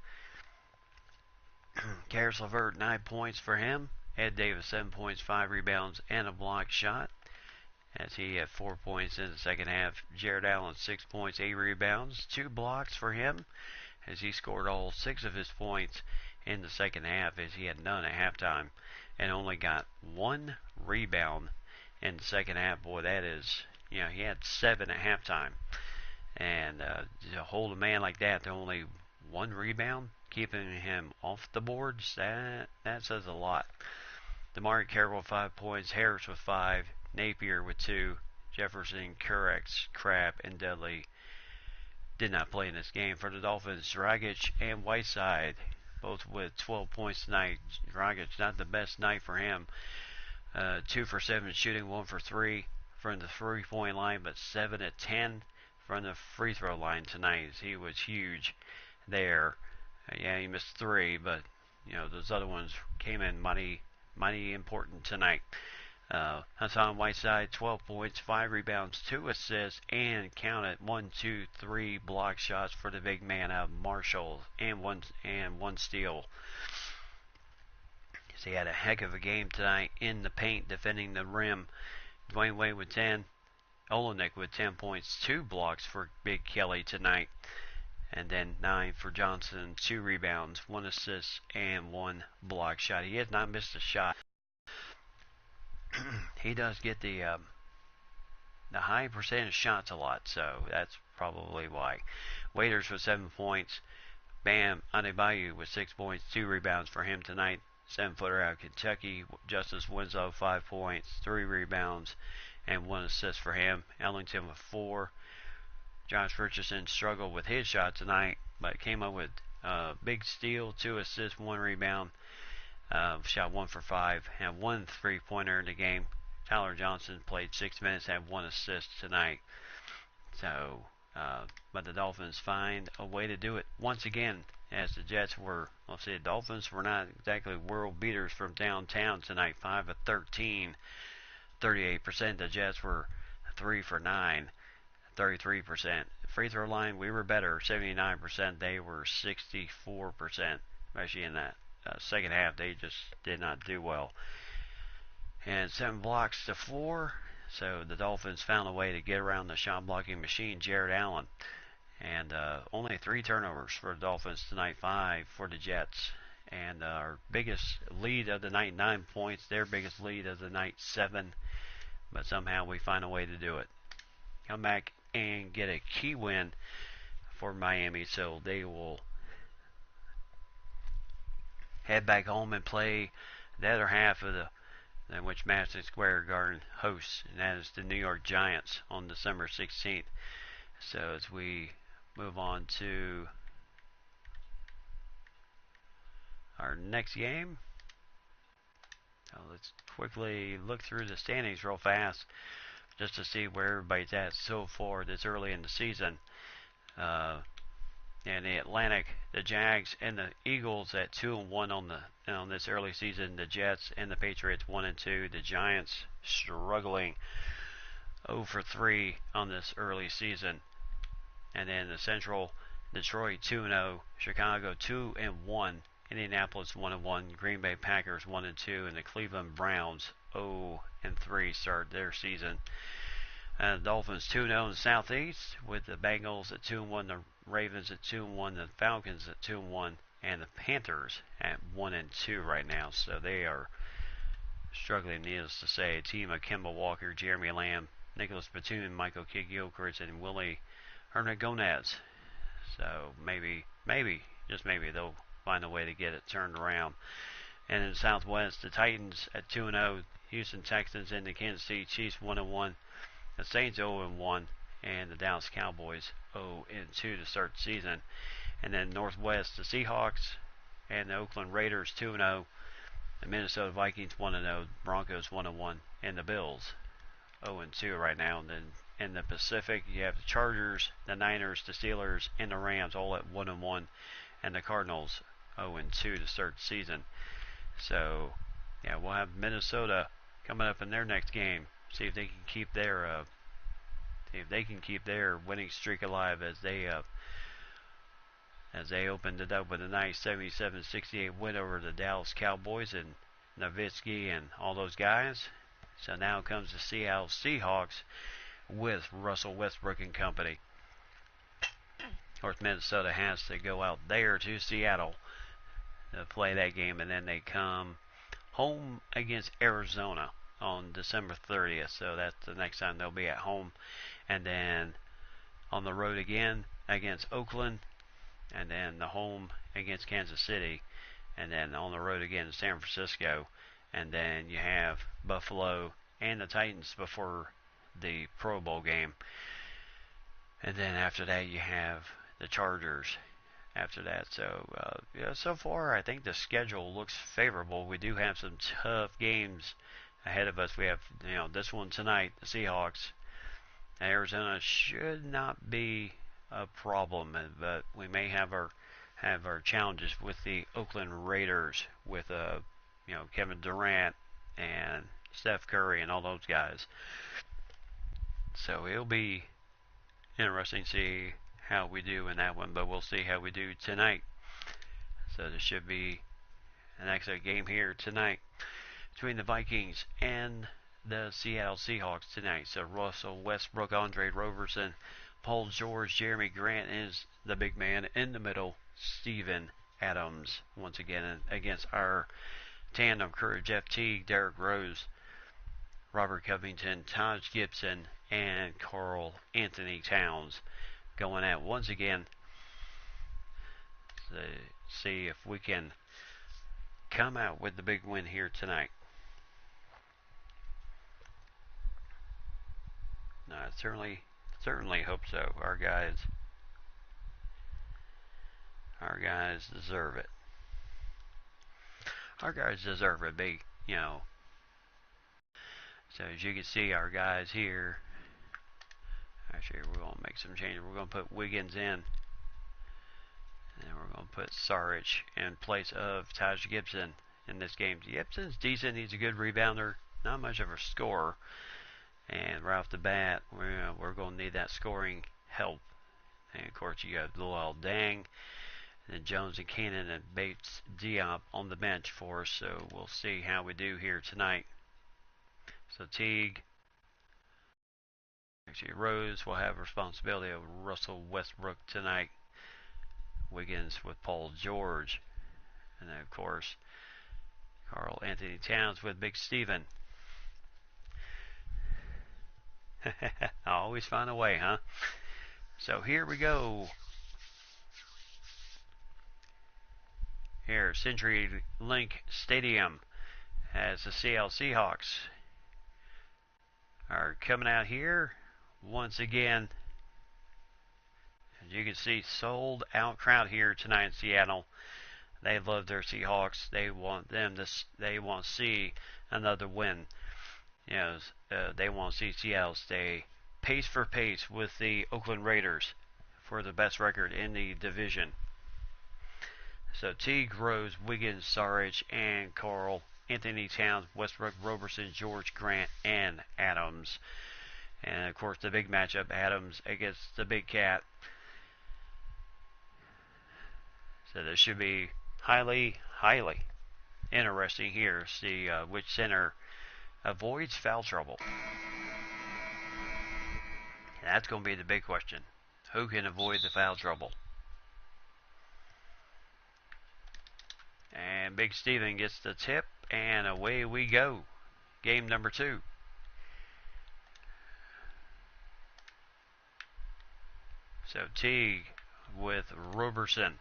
Karis LeVert, 9 points for him. Ed Davis, 7 points, 5 rebounds, and a block shot, as he had 4 points in the second half. Jared Allen, 6 points, 8 rebounds, 2 blocks for him, as he scored all 6 of his points in the second half, as he had none at halftime, and only got 1 rebound in the second half. Boy, that is, he had 7 at halftime. And to hold a man like that to only 1 rebound, keeping him off the boards, that says a lot. DeMarre Carroll, 5 points. Harris with 5. Napier with 2. Jefferson, Kurex, Crab, and Dudley did not play in this game. For the Dolphins, Dragic and Whiteside, both with 12 points tonight. Dragic, not the best night for him. 2 for 7 shooting, 1 for 3 from the 3-point line, but 7 of 10 from the free throw line tonight. He was huge there. Yeah, he missed 3, but those other ones came in mighty important tonight. Hassan Whiteside, 12 points, 5 rebounds, 2 assists, and counted 3 block shots for the big man out of Marshall, and one steal. So he had a heck of a game tonight in the paint, defending the rim. Dwayne Wade with 10. Olenek with 10 points, 2 blocks for Big Kelly tonight. And then 9 for Johnson, 2 rebounds, 1 assist, and 1 block shot. He has not missed a shot. He does get the high percentage shots a lot, so that's probably why. Waiters with 7 points. Bam Adebayo with 6 points, 2 rebounds for him tonight. 7-footer out of Kentucky. Justice Winslow, 5 points, 3 rebounds, and 1 assist for him. Ellington with 4. Josh Richardson struggled with his shot tonight, but came up with a big steal, 2 assists, 1 rebound. Shot 1 for 5, had 1 3-pointer in the game. Tyler Johnson played 6 minutes, had 1 assist tonight. So, but the Dolphins find a way to do it once again, as the Jets were, the Dolphins were not exactly world beaters from downtown tonight. 5 of 13, 38%. The Jets were 3 for 9, 33%. Free throw line, we were better, 79%. They were 64%, especially in that second half. They just did not do well. And 7 blocks to 4. So the Dolphins found a way to get around the shot blocking machine, Jared Allen. And only 3 turnovers for the Dolphins tonight, 5 for the Jets. And our biggest lead of the night, 9 points. Their biggest lead of the night, 7. But somehow we find a way to do it. Come back and get a key win for Miami. So they will head back home and play the other half of which Madison Square Garden hosts, and that is the New York Giants on December 16th. So as we move on to our next game, let's quickly look through the standings real fast just to see where everybody's at so far this early in the season. And the Atlantic, the Jags and the Eagles at 2-1 on this early season. The Jets and the Patriots 1-2. The Giants struggling 0-3 on this early season. And then the Central, Detroit 2-0, Chicago 2-1, Indianapolis 1-1, Green Bay Packers 1-2, and the Cleveland Browns 0-3 start their season. The Dolphins 2-0 in the Southeast, with the Bengals at 2-1, the Ravens at 2-1, the Falcons at 2-1, and the Panthers at 1-2 right now. So they are struggling, needless to say. A team of Kemba Walker, Jeremy Lamb, Nicholas Batum, Michael Kidd-Gilchrist, and Willie Hernangomez. So maybe, just maybe, they'll find a way to get it turned around. And in the Southwest, the Titans at 2-0, Houston Texans and the Kansas City Chiefs 1-1, the Saints 0-1, and the Dallas Cowboys 0-2 to start the season. And then Northwest, the Seahawks and the Oakland Raiders 2-0, the Minnesota Vikings 1-0, Broncos 1-1, and the Bills 0-2 right now. And then in the Pacific, you have the Chargers, the Niners, the Steelers, and the Rams all at 1-1, and the Cardinals 0-2 to start the season. So, yeah, we'll have Minnesota coming up in their next game. See if they can keep their winning streak alive as they opened it up with a nice 77-68 win over the Dallas Cowboys and Nowitzki and all those guys. So now comes the Seattle Seahawks with Russell Westbrook and company. Of course, Minnesota has to go out there to Seattle to play that game, and then they come home against Arizona on December 30th. So that's the next time they'll be at home. And then on the road again against Oakland, and then the home against Kansas City, and then on the road again in San Francisco, and then you have Buffalo and the Titans before the Pro Bowl game, and then after that you have the Chargers after that. So so far I think the schedule looks favorable. We do have some tough games ahead of us. We have this one tonight, the Seahawks. Arizona should not be a problem, but we may have our challenges with the Oakland Raiders with Kevin Durant and Steph Curry and all those guys. So it'll be interesting to see how we do in that one, but we'll see how we do tonight. So there should be an excellent game here tonight between the Vikings and the Seattle Seahawks tonight. So Russell Westbrook, Andre Roberson, Paul George, Jeremy Grant is the big man in the middle. Steven Adams once again against our tandem crew: Jeff Teague, Derrick Rose, Robert Covington, Taj Gibson, and Carl Anthony Towns going at once again to see if we can come out with the big win here tonight. I certainly hope so. Our guys deserve it. Our guys deserve it. Big, So as you can see, our guys here. Actually, we're going to make some changes. We're going to put Wiggins in, and we're going to put Saric in place of Taj Gibson in this game. Gibson's decent. He's a good rebounder. Not much of a scorer. And right off the bat, we're going to need that scoring help. And of course, you got Luol Deng, and Jones and Cannon and Bates Diop on the bench for us. So we'll see how we do here tonight. So Teague, actually Rose will have responsibility of Russell Westbrook tonight. Wiggins with Paul George, and then of course Carl Anthony Towns with Big Steven. I always find a way, huh? So here we go. Here, CenturyLink Stadium, as the Seattle Seahawks are coming out here once again. As you can see, sold out crowd here tonight in Seattle. They love their Seahawks. They want to see another win. They want to see Seattle stay pace for pace with the Oakland Raiders for the best record in the division. So Teague, Rose, Wiggins, Sarich, and Carl, Anthony Towns, Westbrook, Roberson, George, Grant, and Adams. And of course the big matchup, Adams against the Big Cat. So this should be highly interesting here. See which center avoids foul trouble. And that's going to be the big question. Who can avoid the foul trouble? And Big Steven gets the tip, and away we go. Game number 2. So Teague with Roberson.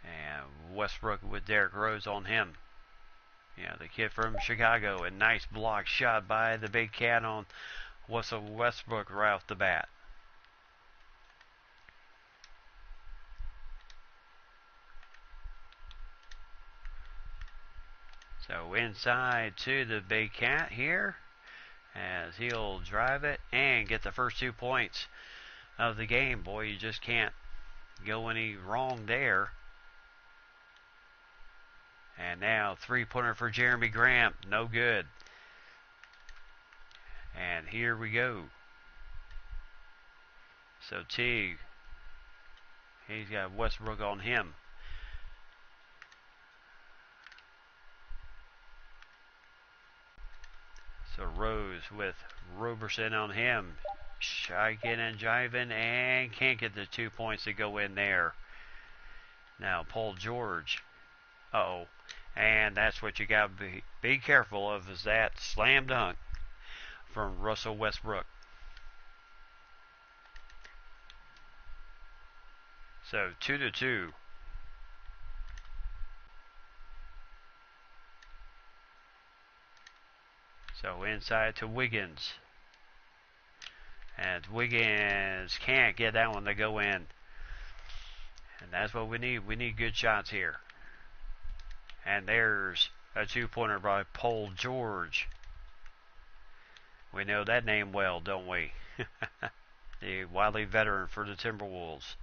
And Westbrook with Derrick Rose on him. The kid from Chicago. A nice block shot by the Big Cat on Westbrook right off the bat. So inside to the Big Cat here, as he'll drive it and get the first 2 points of the game. Boy, you just can't go any wrong there. And now 3-pointer for Jeremy Graham. No good. And here we go. So Teague, he's got Westbrook on him. So Rose with Roberson on him. Shiking and jiving, and can't get the 2 points to go in there. Now Paul George. And that's what you got to be careful of, is that slam dunk from Russell Westbrook. So 2-2. So inside to Wiggins. And Wiggins can't get that one to go in. And that's what we need. We need good shots here. And there's a 2-pointer by Paul George. We know that name well, don't we? The wily veteran for the Timberwolves.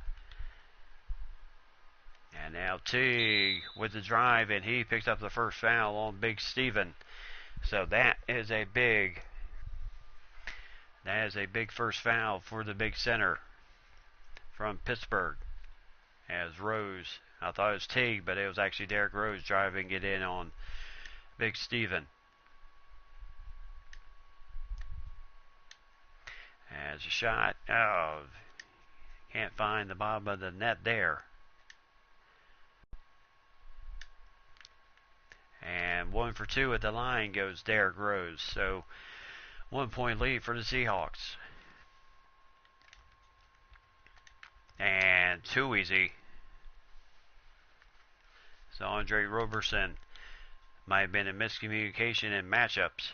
And now Teague with the drive, and he picks up the first foul on Big Steven. So that is a big first foul for the big center from Pittsburgh. As Rose, I thought it was Teague, but it was actually Derrick Rose driving it in on Big Steven. As a shot, can't find the bottom of the net there. And 1 for 2 at the line goes Derrick Rose. So 1 point lead for the Seahawks. And too easy. So Andre Roberson might have been a miscommunication in matchups.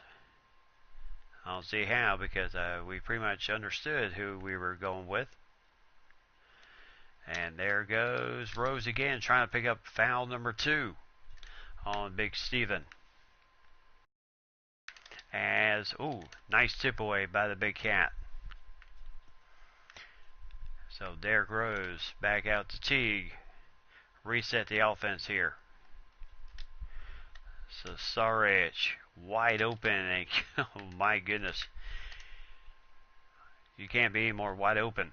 I don't see how, because we pretty much understood who we were going with. And there goes Rose again, trying to pick up foul number 2 on Big Steven. As, nice tip away by the Big Cat. So Derrick Rose back out to Teague. Reset the offense here. So Sarich wide open, and oh my goodness, you can't be any more wide open.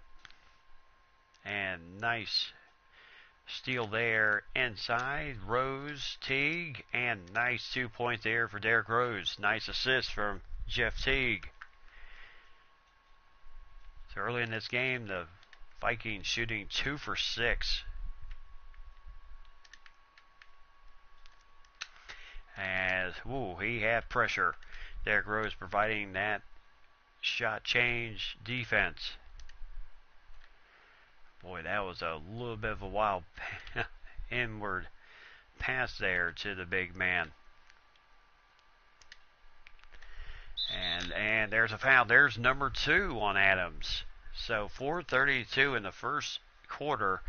And nice steal there inside. Rose, Teague, and nice 2 points there for Derrick Rose. Nice assist from Jeff Teague. So early in this game, the Vikings shooting 2 for 6. As, he had pressure. Derrick Rose providing that shot change defense. Boy, that was a little bit of a wild inward pass there to the big man. And there's a foul. There's number 2 on Adams. So 4:32 in the first quarter,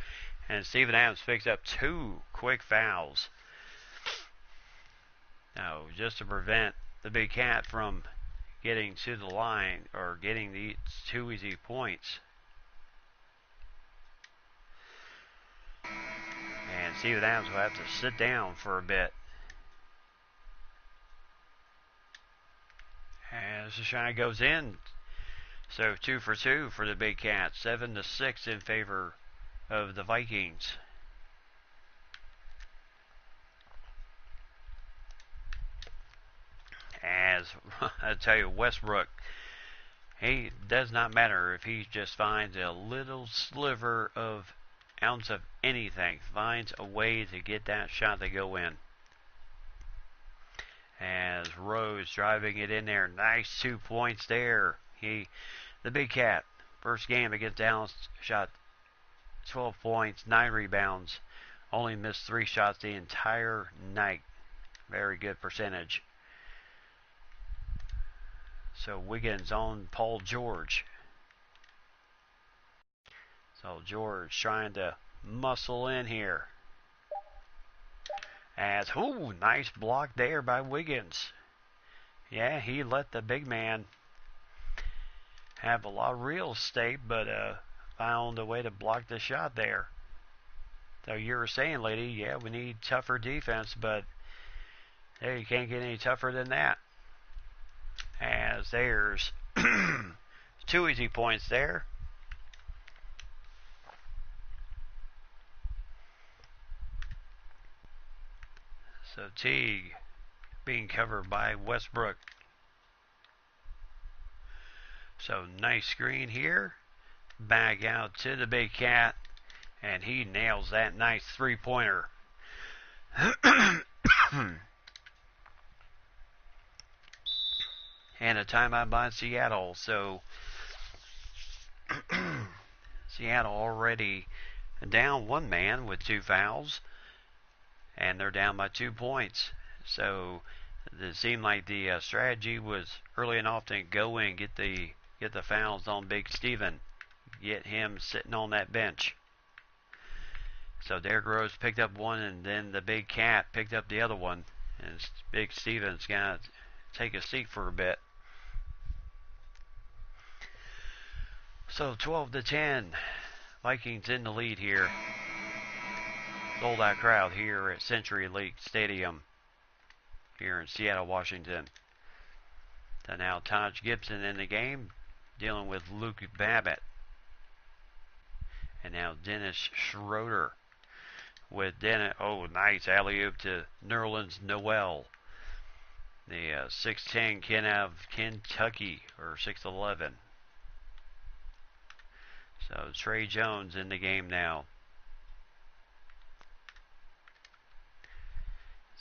and Steven Adams picks up 2 quick fouls. Now, just to prevent the Big Cat from getting to the line or getting the 2 easy points. Steven Adams will have to sit down for a bit. As the shot goes in, so 2 for 2 for the Big Cats, 7-6 in favor of the Vikings. As I tell you, Westbrook, he does not matter if he just finds a little sliver of ounce of anything, finds a way to get that shot to go in. As Rose driving it in there, nice 2 points there. The Big Cat, first game against Dallas, shot 12 points, 9 rebounds, only missed 3 shots the entire night. Very good percentage. So Wiggins on Paul George. So George trying to muscle in here. As, nice block there by Wiggins. Yeah, he let the big man have a lot of real estate, but found a way to block the shot there. So you were saying, lady, yeah, we need tougher defense, but hey, you can't get any tougher than that. As there's 2 easy points there. So Teague being covered by Westbrook. So nice screen here. Back out to the Big Cat. And he nails that nice 3-pointer. And a timeout by Seattle. So Seattle already down 1 man with 2 fouls. And they're down by 2 points. So it seemed like the strategy was early and often go in, get the fouls on Big Steven, get him sitting on that bench. So Derrick Rose picked up 1, and then the Big Cat picked up the other one, and Big Steven's gonna take a seat for a bit. So 12-10, Vikings in the lead here. Sold out crowd here at Century League Stadium here in Seattle, Washington. So now Taj Gibson in the game, dealing with Luke Babbitt. And now Dennis Schroeder with Dennis. Oh, nice alley-oop to Nerlens Noel. The 6'10" kid out of Kentucky, or 6'11". So Trey Jones in the game now.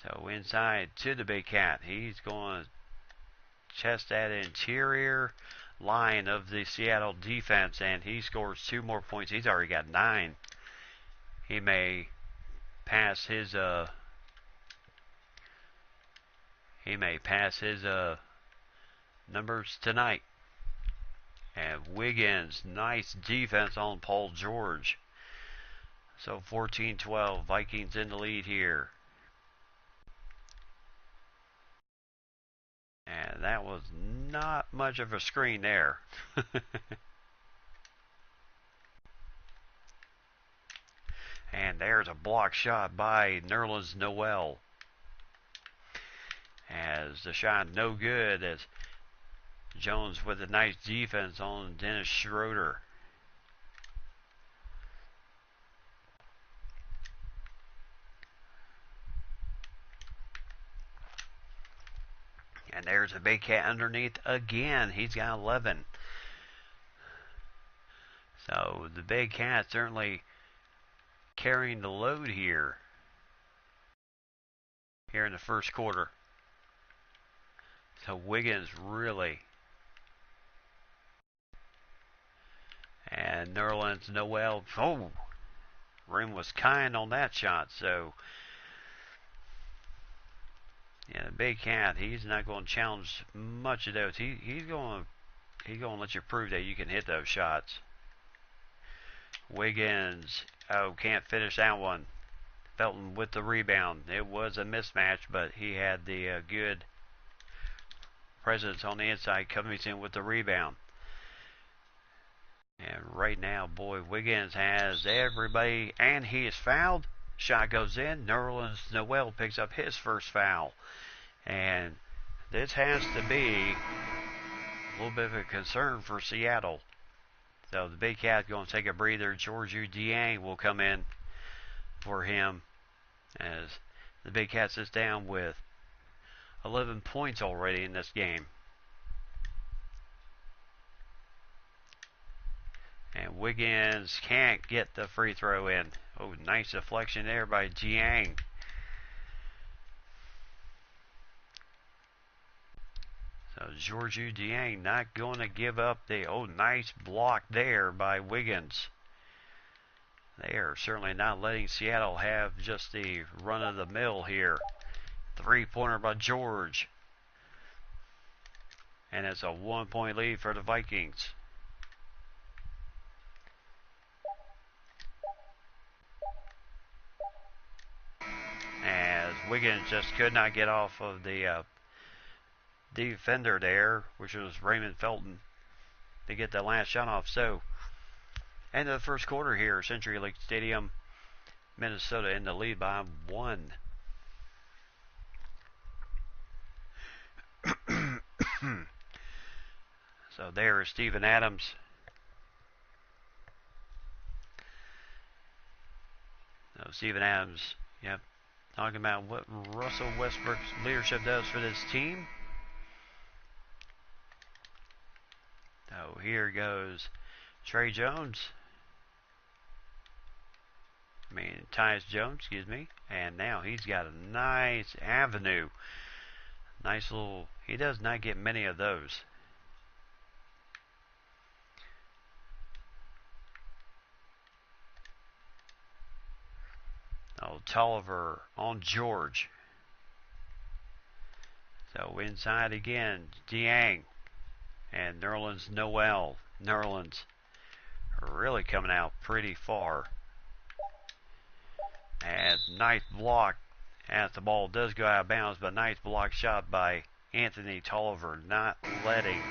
So inside to the Big Cat. He's going to chest that interior line of the Seattle defense, and he scores 2 more points. He's already got 9. He may pass his numbers tonight. And Wiggins, nice defense on Paul George. So 14-12, Vikings in the lead here. And that was not much of a screen there. And there's a block shot by Nerlens Noel. As the shot no good, as Jones with a nice defense on Dennis Schroeder. And there's a Big Cat underneath again. He's got 11. So the Big Cat certainly carrying the load here in the first quarter. So Wiggins really. And Nerlens Noel. Oh, rim was kind on that shot. So yeah, the Big Cat, he's not going to challenge much of those. He's going to let you prove that you can hit those shots. Wiggins, can't finish that one. Felton with the rebound. It was a mismatch, but he had the good presence on the inside. Covington with the rebound. And right now, boy, Wiggins has everybody, and he is fouled. Shot goes in. Nerlens Noel picks up his first foul. And this has to be a little bit of a concern for Seattle. So the Big Cat's going to take a breather. Georgiou Dieng will come in for him as the Big Cat sits down with 11 points already in this game. And Wiggins can't get the free throw in. Oh, nice deflection there by Dieng. So Georgiou Dieng not going to give up the, nice block there by Wiggins. They are certainly not letting Seattle have just the run of the mill here. 3-pointer by George. And it's a 1-point lead for the Vikings. As Wiggins just could not get off of the defender there, which was Raymond Felton, to get the last shot off. So, end of the first quarter here, CenturyLink Stadium, Minnesota in the lead by 1. So there is Steven Adams. So Steven Adams, yep, talking about what Russell Westbrook's leadership does for this team. So here goes Tyus Jones, excuse me. And now he's got a nice avenue. Nice little, he does not get many of those. Tolliver on George. So inside again, Dieng and Nerlens Noel. Nerlens really coming out pretty far. And nice block as the ball does go out of bounds, but nice block shot by Anthony Tolliver, not letting.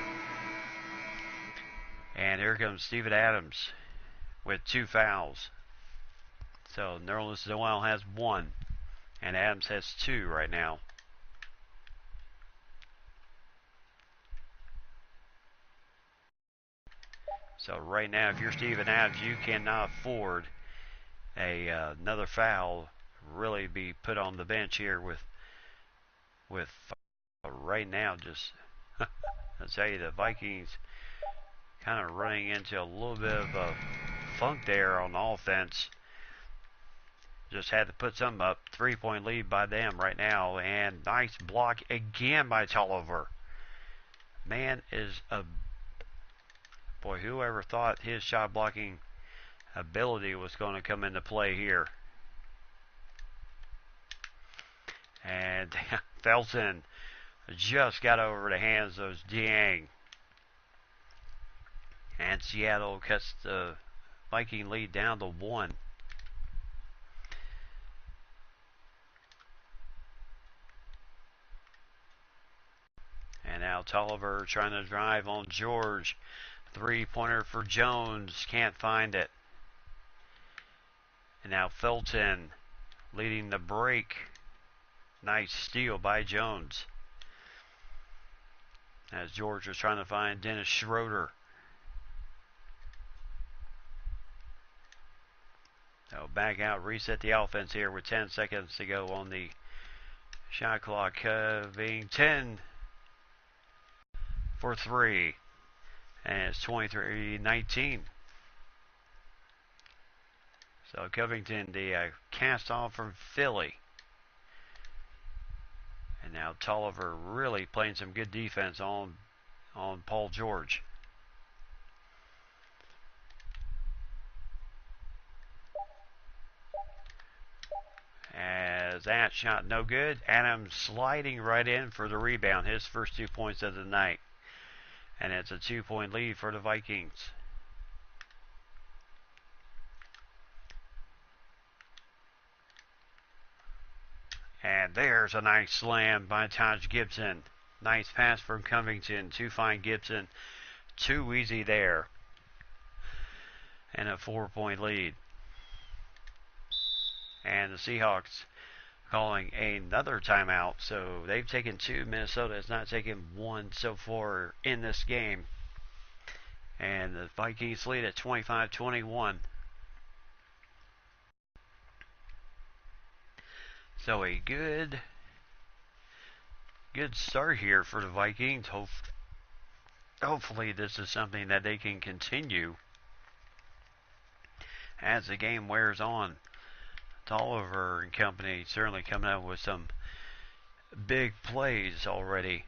And here comes Steven Adams with 2 fouls. So Nerlens Noel has 1, and Adams has 2 right now. So right now, if you're Steven Adams, you cannot afford another foul. Really be put on the bench here with right now. Just I'll tell you, the Vikings kind of running into a little bit of a funk there on offense. Just had to put some up. 3-point lead by them right now. And nice block again by Tolliver. Man is a... Boy, whoever thought his shot blocking ability was going to come into play here. And Felton just got over the hands of Dieng. And Seattle cuts the Viking lead down to 1. And now Tolliver trying to drive on George. 3-pointer for Jones. Can't find it. And now Felton leading the break. Nice steal by Jones. As George was trying to find Dennis Schroeder. So back out, reset the offense here with 10 seconds to go on the shot clock. Covington for 3. And it's 23-19. So Covington, the cast off from Philly. And now Tolliver really playing some good defense on Paul George. As that shot no good. Adams sliding right in for the rebound. His first 2 points of the night. And it's a 2-point lead for the Vikings. And there's a nice slam by Taj Gibson. Nice pass from Covington to find Gibson. Too easy there. And a 4-point lead. And the Seahawks calling another timeout. So they've taken 2. Minnesota has not taken 1 so far in this game. And the Vikings lead at 25-21. So a good start here for the Vikings. Hopefully this is something that they can continue as the game wears on. Tolliver and company certainly coming up with some big plays already.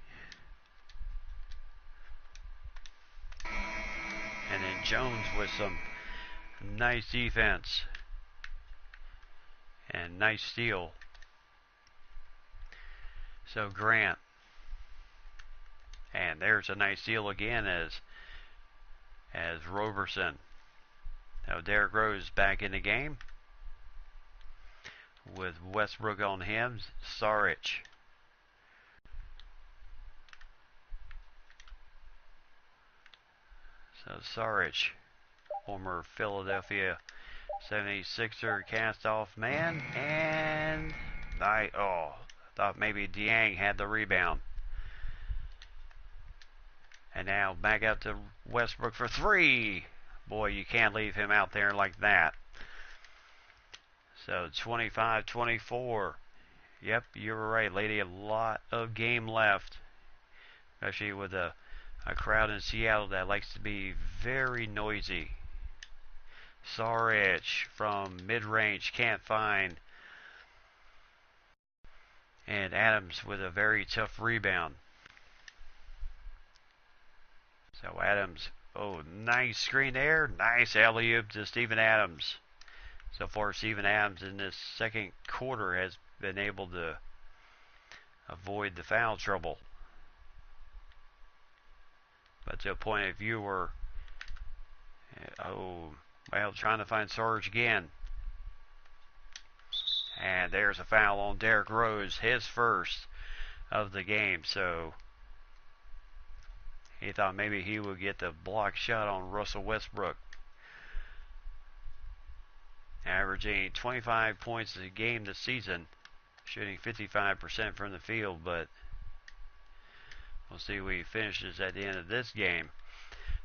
And then Jones with some nice defense and nice steal. So Grant. And there's a nice steal again as Roberson. Now Derrick Rose back in the game with Westbrook on him. Saric. So Saric, former Philadelphia 76er cast-off man, and thought maybe Dieng had the rebound. And now back out to Westbrook for 3. Boy, you can't leave him out there like that. So 25-24. Yep, you were right, lady. A lot of game left, especially with a crowd in Seattle that likes to be very noisy. Saric from mid-range can't find. And Adams with a very tough rebound. So Adams, nice screen there. Nice alley-oop to Steven Adams. So far, Steven Adams in this second quarter has been able to avoid the foul trouble. But to a point of view where, trying to find Sarge again. And there's a foul on Derrick Rose, his first of the game. So he thought maybe he would get the block shot on Russell Westbrook. Averaging 25 points a game this season, shooting 55% from the field, but we'll see where he finishes at the end of this game.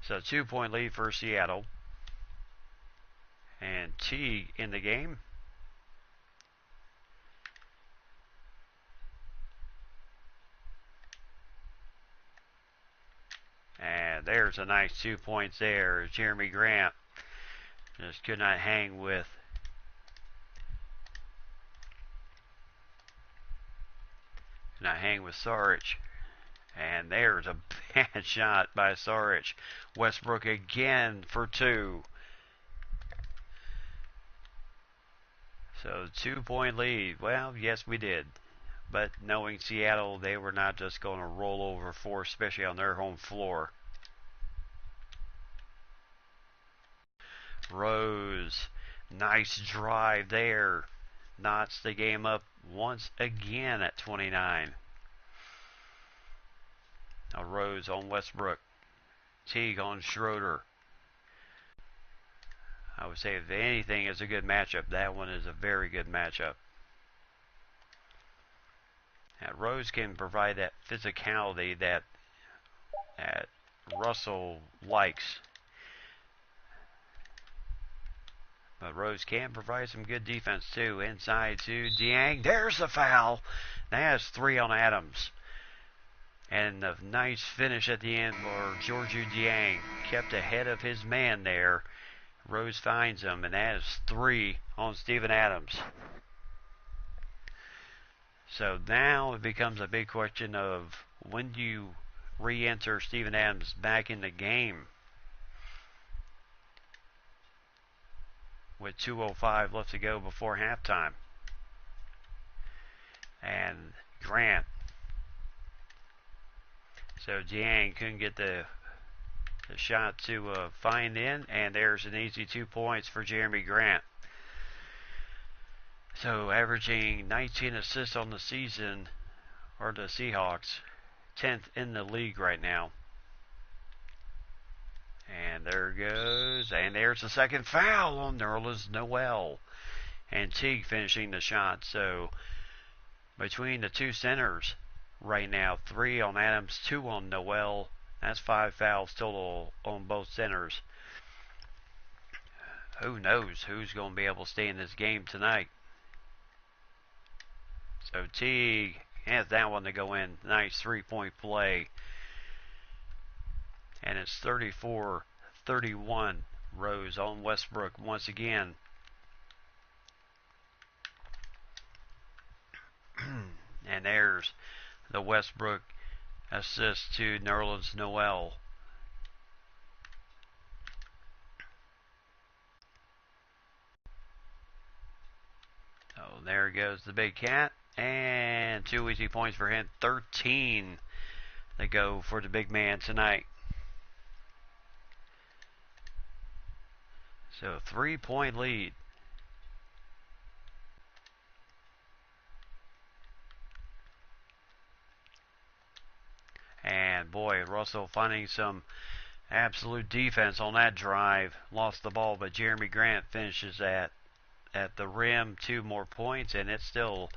So 2-point lead for Seattle. And Teague in the game. And there's a nice 2 points there. Jeremy Grant just could not hang with Saric. And there's a bad shot by Saric. Westbrook again for 2. So 2-point lead. Well, yes, we did. But knowing Seattle, they were not just going to roll over 4, especially on their home floor. Rose, nice drive there. Knots the game up once again at 29. Now Rose on Westbrook. Teague on Schroeder. I would say if anything is a good matchup, that one is a very good matchup. Now Rose can provide that physicality that Russell likes. But Rose can provide some good defense too. Inside to Dieng. There's the foul. That's 3 on Adams. And a nice finish at the end for Georgiou Dieng. Kept ahead of his man there. Rose finds him, and that is 3 on Steven Adams. So now it becomes a big question of when do you re-enter Steven Adams back in the game? With 2:05 left to go before halftime. And Grant. So Dieng couldn't get the shot to find in, and there's an easy 2 points for Jeremy Grant. So averaging 19 assists on the season, or the Seahawks, 10th in the league right now. And there goes, and there's the second foul on Nerlens Noel. and Teague finishing the shot. So between the two centers right now, 3 on Adams, 2 on Noel. That's 5 fouls total on both centers. Who knows who's going to be able to stay in this game tonight. So Teague has that one to go in. Nice 3-point play. And it's 34-31. Rose on Westbrook once again. And there's the Westbrook assist to Nerlens Noel. Oh, there goes the big cat. And 2 easy points for him. 13 to go for the big man tonight. So 3-point lead. And boy, Russell finding some absolute defense on that drive. Lost the ball, but Jeremy Grant finishes at the rim. 2 more points, and it's still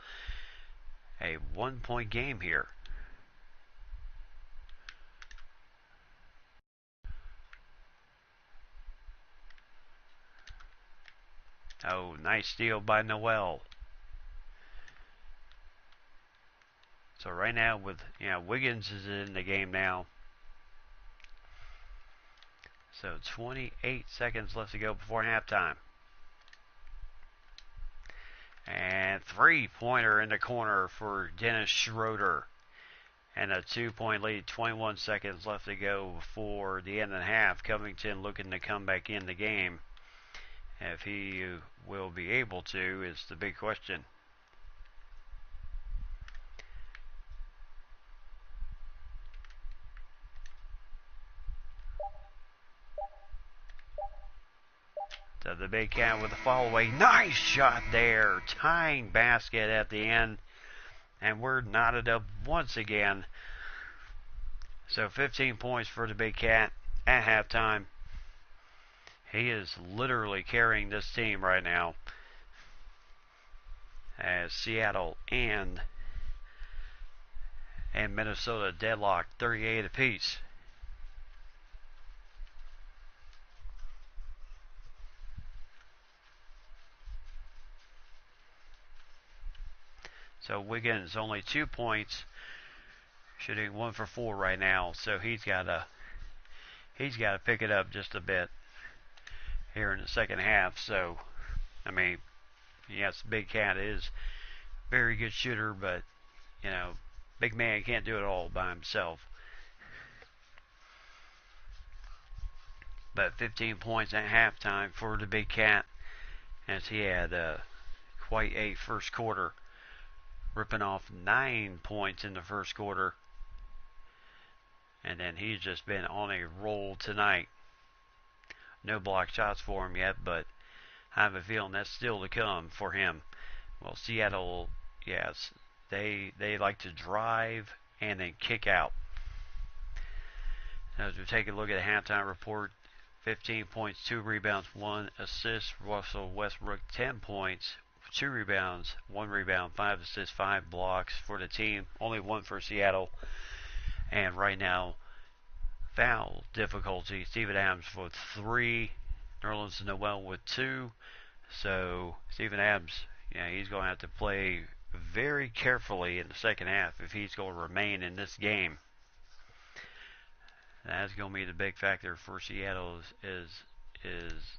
a 1-point game here. Oh, nice steal by Noel. So right now with, Wiggins is in the game now. So 28 seconds left to go before halftime. And 3-pointer in the corner for Dennis Schroeder. And a 2-point lead, 21 seconds left to go before the end of the half. Covington looking to come back in the game. If he will be able to is the big question. So the big cat with the fall away. Nice shot there. Tying basket at the end. And we're knotted up once again. So 15 points for the big cat at halftime. He is literally carrying this team right now. As Seattle and Minnesota deadlocked 38 apiece. So Wiggins only 2 points, shooting 1 for 4 right now. So he's got to pick it up just a bit here in the second half. So, I mean, yes, Big Cat is a very good shooter, but big man can't do it all by himself. But 15 points at halftime for the Big Cat, as he had quite a first quarter, ripping off 9 points in the first quarter. And then he's just been on a roll tonight. No block shots for him yet, but I have a feeling that's still to come for him. Well, Seattle, yes, they like to drive and then kick out. As we take a look at the halftime report, 15 points, 2 rebounds, 1 assist. Russell Westbrook, 10 points, 2 rebounds, 1 rebound, 5 assists, 5 blocks for the team. Only 1 for Seattle. And right now, foul difficulty. Steven Adams with 3. Nerlens Noel with 2. So Steven Adams, he's going to have to play very carefully in the second half if he's going to remain in this game. That's going to be the big factor for Seattle is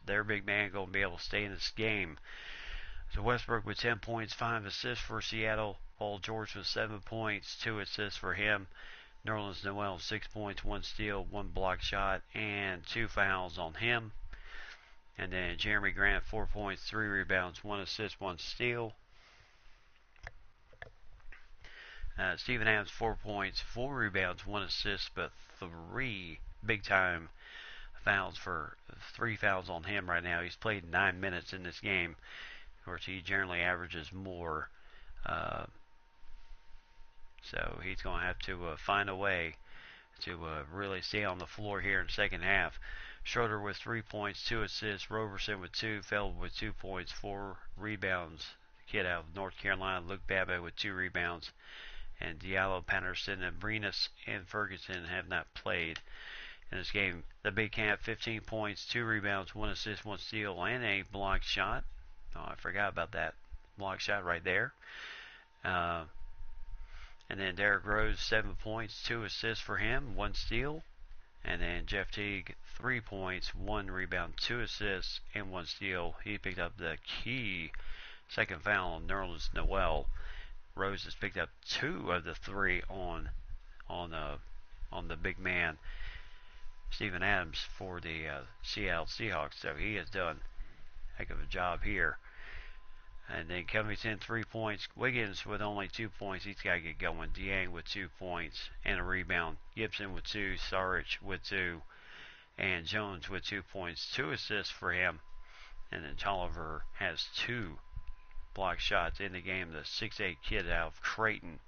their big man going to be able to stay in this game. So Westbrook with 10 points, 5 assists for Seattle. Paul George with 7 points, 2 assists for him. Nerlens Noel 6 points, 1 steal, 1 block shot, and 2 fouls on him. And then Jeremy Grant 4 points, 3 rebounds, 1 assist, 1 steal. Steven Adams 4 points, 4 rebounds, 1 assist, but 3 big time fouls 3 fouls on him right now. He's played 9 minutes in this game. Of course, he generally averages more. So he's going to have to find a way to really stay on the floor here in the second half. Schroeder with 3 points, 2 assists. Roberson with 2. Feld with 2 points, 4 rebounds. Kid out of North Carolina, Luke Babbitt with 2 rebounds. And Diallo, Patterson, and Brenas and Ferguson have not played in this game. The Big Cat, 15 points, 2 rebounds, 1 assist, 1 steal, and a block shot. Oh, I forgot about that block shot right there. And then Derrick Rose, 7 points, 2 assists for him, 1 steal. And then Jeff Teague, 3 points, 1 rebound, 2 assists, and 1 steal. He picked up the key second foul on Nerlens Noel. Rose has picked up 2 of the 3 on the big man, Steven Adams, for the Seattle Seahawks. So he has done a heck of a job here. And then Covington, 3 points. Wiggins with only 2 points. He's got to get going. Dieng with 2 points and a rebound. Gibson with 2. Saric with 2. And Jones with 2 points. 2 assists for him. And then Tolliver has 2 block shots in the game. The 6'8 kid out of Creighton.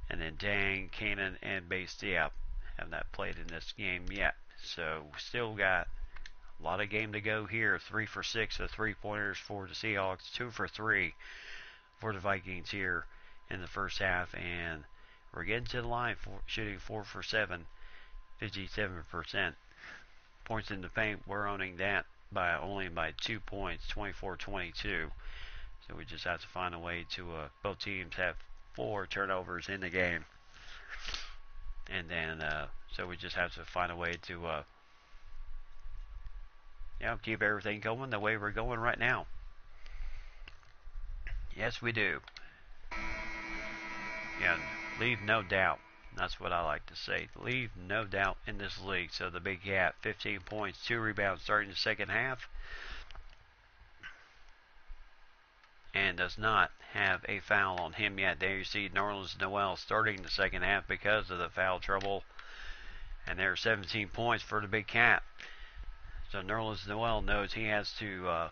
And then Dang, Cannon, and Base Diop have not played in this game yet. So still got a lot of game to go here. 3 for 6 of 3-pointers for the Seahawks. 2 for 3 for the Vikings here in the first half. And we're getting to the line for shooting 4 for 7, 57%. Points in the paint, we're owning that only by 2 points, 24-22. So we just have to find a way to, both teams have 4 turnovers in the game. And then, so we just have to find a way to, keep everything going the way we're going right now. Yes, we do. Yeah, leave no doubt. That's what I like to say. Leave no doubt in this league. So the Big Cat, 15 points, 2 rebounds starting the second half. And does not have a foul on him yet. There you see Nerlens Noel starting the second half because of the foul trouble. And there are 17 points for the Big Cat. So Nerlens Noel knows he has to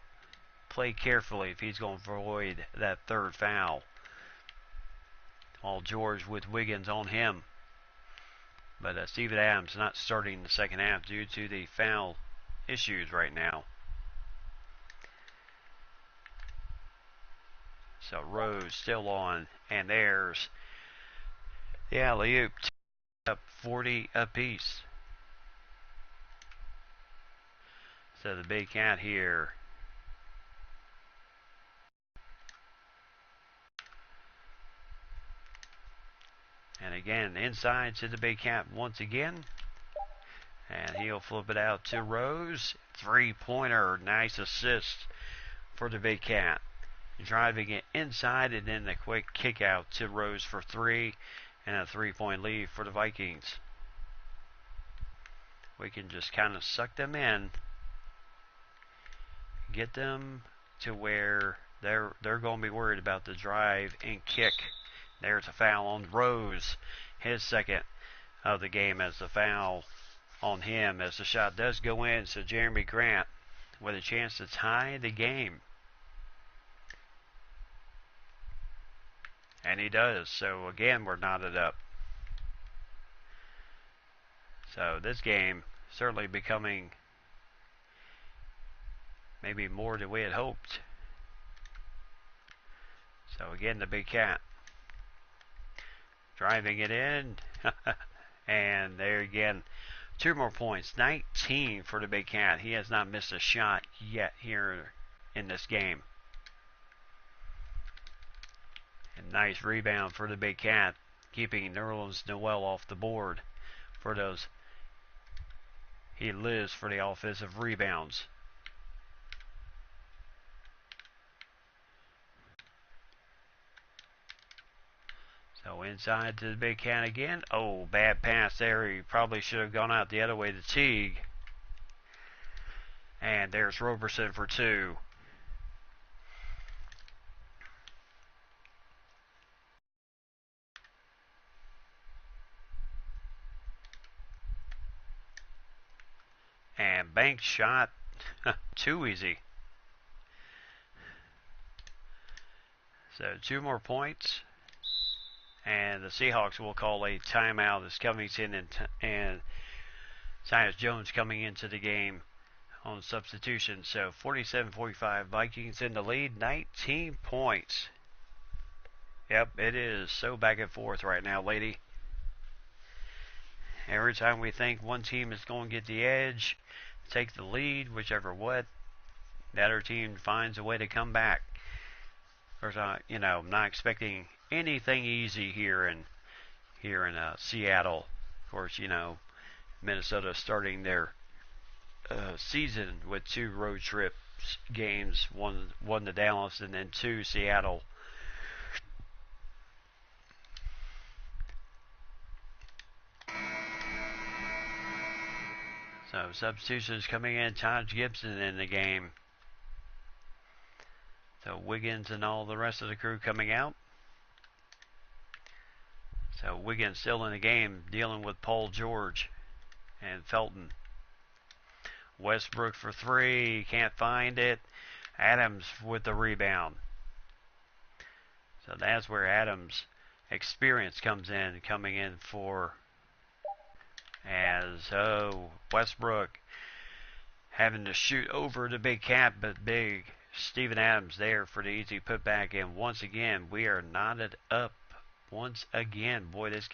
play carefully if he's going to avoid that third foul. Paul George with Wiggins on him. But Steven Adams not starting the second half due to the foul issues right now. So Rose still on, and there's the alley-oop, up 40 apiece. So the Big Cat here. And again, inside to the Big Cat once again. And he'll flip it out to Rose. 3-pointer, nice assist for the Big Cat. Driving it inside, and then the quick kick out to Rose for 3, and a 3-point lead for the Vikings. We can just kind of suck them in, get them to where they're going to be worried about the drive and kick. There's a foul on Rose, his second of the game, as the foul on him as the shot does go in. So Jeremy Grant with a chance to tie the game. And he does. So again, we're knotted up. So this game certainly becoming maybe more than we had hoped. So again, the Big Cat driving it in. And there again, 2 more points. 19 for the Big Cat. He has not missed a shot yet here in this game. And nice rebound for the Big Cat, keeping Nerlens Noel off the board for those. He lives for the offensive rebounds. So inside to the Big Cat again. Oh, bad pass there. He probably should have gone out the other way to Teague. And there's Roberson for 2. And bank shot. Too easy. So 2 more points. And the Seahawks will call a timeout as Covington and Tyus Jones coming into the game on substitution. So 47-45, Vikings in the lead, 19 points. Yep, it is so back and forth right now, lady. Every time we think one team is going to get the edge, take the lead, whichever what, the other team finds a way to come back. Of course, I'm not expecting anything easy here in Seattle. Of course, Minnesota starting their season with 2 road trip games, one to Dallas and then 2 Seattle. So substitutions coming in, Taj Gibson in the game. So Wiggins and all the rest of the crew coming out. So Wiggins still in the game, dealing with Paul George and Felton. Westbrook for 3, can't find it. Adams with the rebound. So that's where Adams' experience comes in, coming in for Westbrook having to shoot over the big cat, but big Steven Adams there for the easy putback. And once again, we are knotted up once again. Boy, this is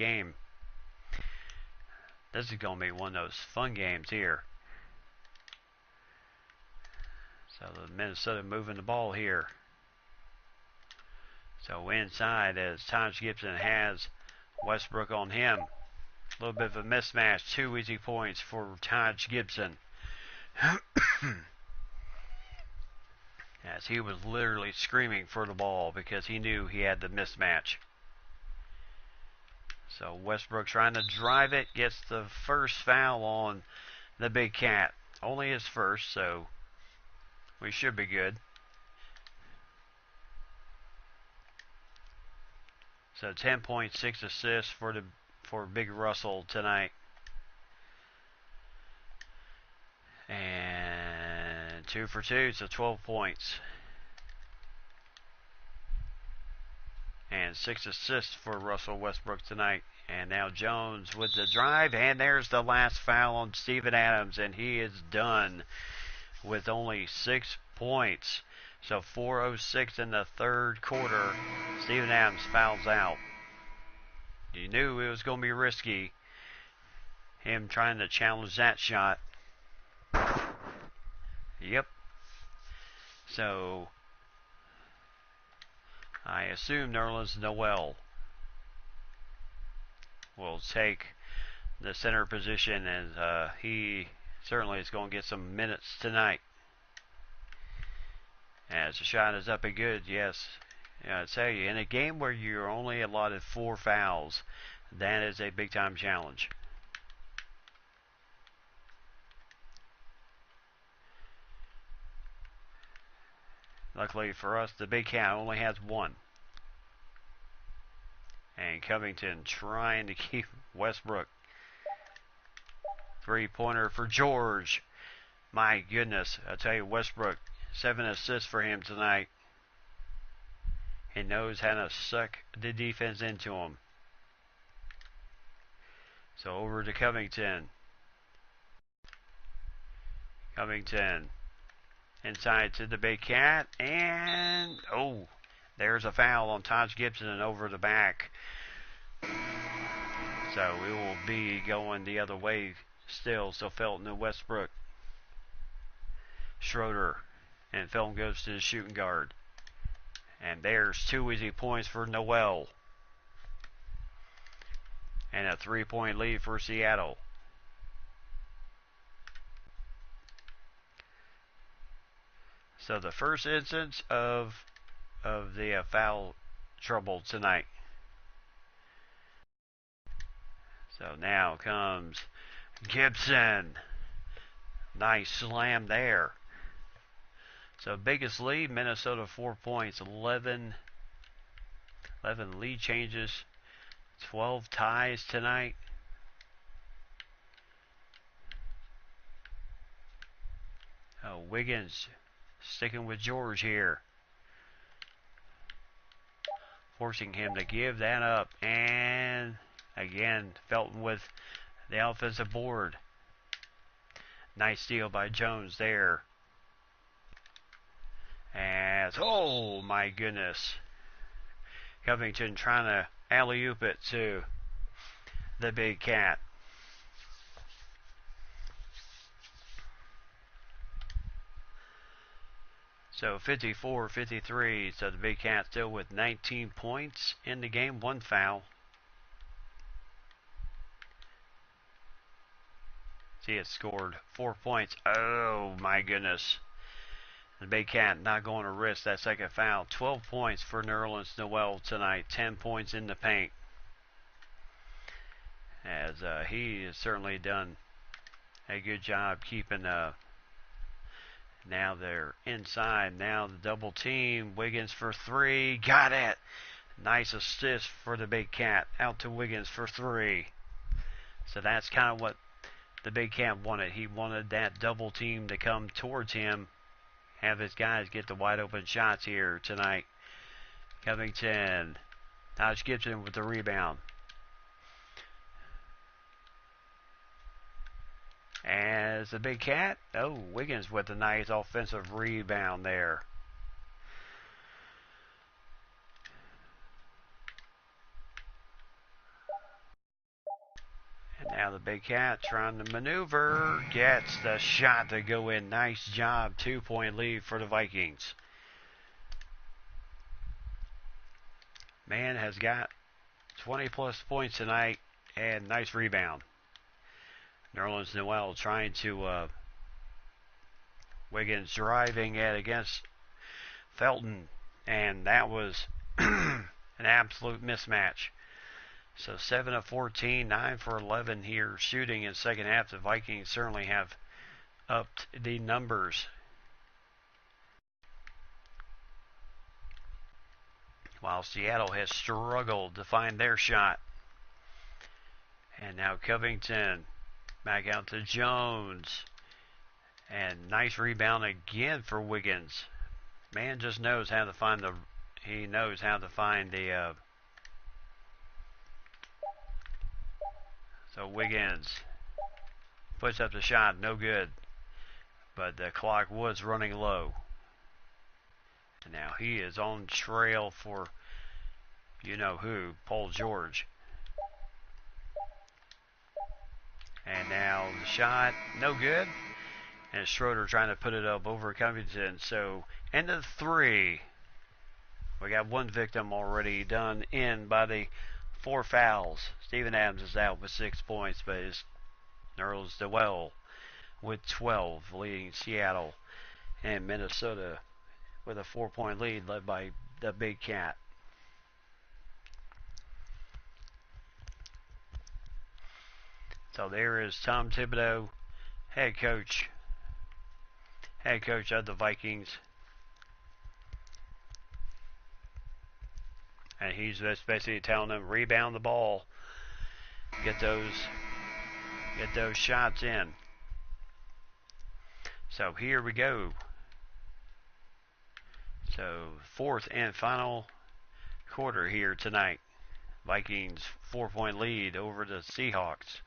going to be one of those fun games here. So the Minnesota moving the ball here. So inside as Taj Gibson has Westbrook on him. A little bit of a mismatch. 2 easy points for Taj Gibson. As he was literally screaming for the ball because he knew he had the mismatch. So Westbrook trying to drive it, gets the first foul on the big cat. Only his first, so we should be good. So 10.6 assists for Big Russell tonight. And 2 for 2, so 12 points. And 6 assists for Russell Westbrook tonight. And now Jones with the drive, and there's the last foul on Steven Adams, and he is done with only 6 points. So 4:06 in the third quarter. Steven Adams fouls out. You knew it was going to be risky, him trying to challenge that shot. Yep. So I assume Nerlens Noel will take the center position, and he certainly is going to get some minutes tonight. As the shot is up and good, yes. I tell you, in a game where you're only allotted 4 fouls, that is a big-time challenge. Luckily for us, the big cat only has 1. And Covington trying to keep Westbrook. 3-pointer for George. My goodness, I tell you, Westbrook, 7 assists for him tonight. He knows how to suck the defense into him. So over to Covington. Covington inside to the big cat, and there's a foul on Taj Gibson and over the back. So we will be going the other way still. So Felton and Westbrook. Schroeder, and Felton goes to the shooting guard. And there's 2 easy points for Noel. And a 3-point lead for Seattle. So the first instance of the foul trouble tonight. So now comes Gibson. Nice slam there. So biggest lead, Minnesota 4 points, 11 lead changes, 12 ties tonight. Wiggins sticking with George here. Forcing him to give that up. And again, Felton with the offensive board. Nice steal by Jones there. As, oh my goodness. Covington trying to alley-oop it to the Big Cat. So 54-53, so the Big Cat still with 19 points in the game, 1 foul. See, it scored 4 points. Oh my goodness. The Big Cat not going to risk that second foul. 12 points for Nerlens Noel tonight, 10 points in the paint. As he has certainly done a good job keeping now they're inside. Now the double team. Wiggins for 3. Got it. Nice assist for the Big Cat. Out to Wiggins for 3. So that's kind of what the Big Cat wanted. He wanted that double team to come towards him. Have his guys get the wide open shots here tonight. Covington. Taj Gibson with the rebound. As the Big Cat, oh, Wiggins with a nice offensive rebound there. And now the Big Cat trying to maneuver, gets the shot to go in. Nice job, 2-point lead for the Vikings. Man has got 20 plus points tonight and nice rebound. Nerlens Noel trying to Wiggins driving it against Felton, and that was an absolute mismatch. So 7 of 14, 9 for 11 here shooting in second half. The Vikings certainly have upped the numbers. While Seattle has struggled to find their shot. And now Covington back out to Jones. And nice rebound again for Wiggins. Man just knows how to find the so Wiggins puts up the shot, no good. But the clock was running low. And now he is on trail for you know who, Paul George. And now the shot, no good. And Schroeder trying to put it up over Covington. So, end of 3. We got one victim already done in by the 4 fouls. Steven Adams is out with 6 points, but it's Nerlens Noel with 12, leading Seattle and Minnesota with a 4-point lead led by the Big Cat. So there is Tom Thibodeau, head coach of the Vikings. And he's just basically telling them, rebound the ball, get those shots in. So here we go. So 4th and final quarter here tonight. Vikings 4-point lead over the Seahawks.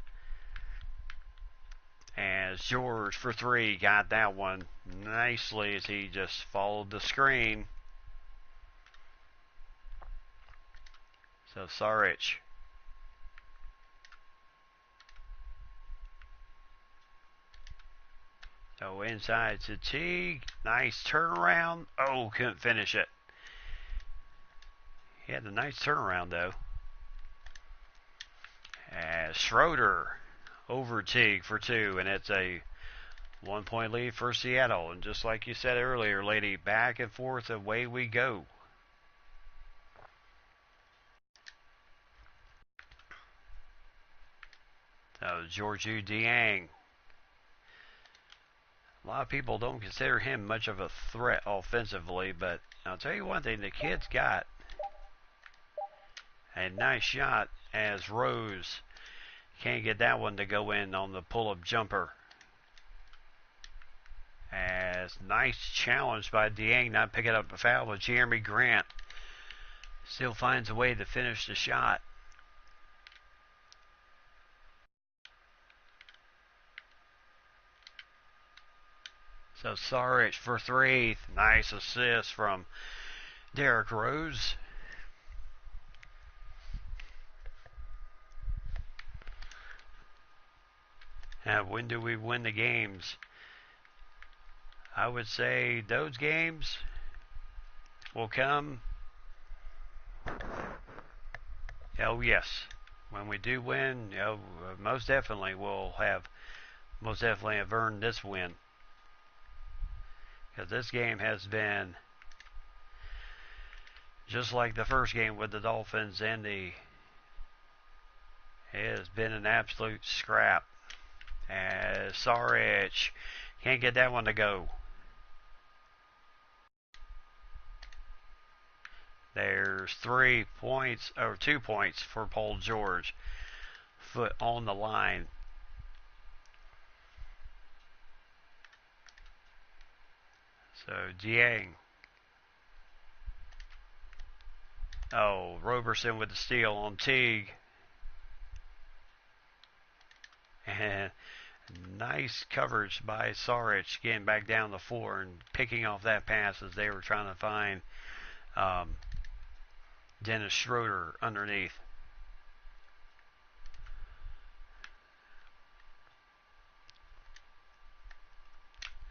As George for 3 got that one nicely as he just followed the screen. So Saric. So inside to Teague. Nice turnaround. Oh, couldn't finish it. He had a nice turnaround though. As Schroeder over Teague for 2, and it's a 1-point lead for Seattle. And just like you said earlier, lady, back and forth, away we go. So Georgiou Dieng. A lot of people don't consider him much of a threat offensively, but I'll tell you one thing, the kid's got a nice shot as Rose can't get that one to go in on the pull-up jumper. As nice challenge by Dieng, not picking up a foul, but Jeremy Grant still finds a way to finish the shot. So Saric for 3. Nice assist from Derrick Rose. Now, when do we win the games? I would say those games will come. Oh yes, when we do win, most definitely we'll have earned this win, because this game has been just like the first game with the Dolphins, and it has been an absolute scrap. As Saric can't get that one to go. There's 3 points, or 2 points for Paul George. Foot on the line. So Dieng. Oh, Roberson with the steal on Teague. And nice coverage by Saric getting back down the floor and picking off that pass as they were trying to find Dennis Schroeder underneath.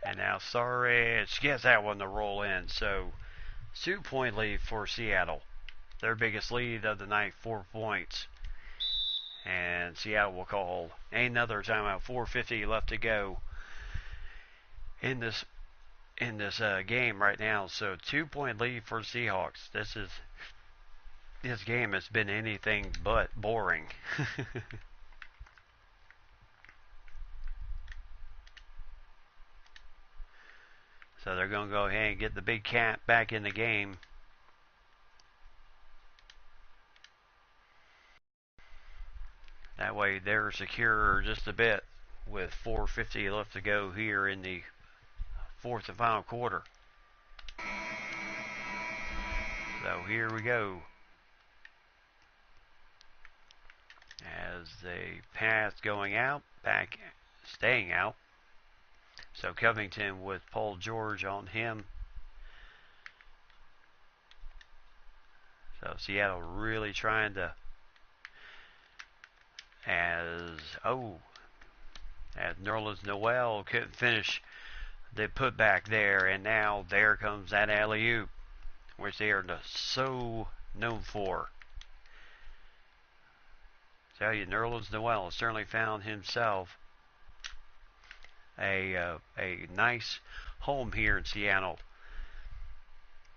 And now Saric gets that one to roll in. So 2-point lead for Seattle. Their biggest lead of the night, 4 points. And Seattle will call another timeout. 4:50 left to go in this game right now. So 2-point lead for Seahawks. This game has been anything but boring. So they're going to go ahead and get the big cat back in the game. That way they're secure just a bit with 4:50 left to go here in the fourth and final quarter. So here we go. As the pass going out, back staying out. So Covington with Paul George on him. So Seattle really trying to, as Nerlens Noel couldn't finish the putback there, and now there comes that alley-oop, which they are so known for. Tell you, Nerlens Noel has certainly found himself a nice home here in Seattle.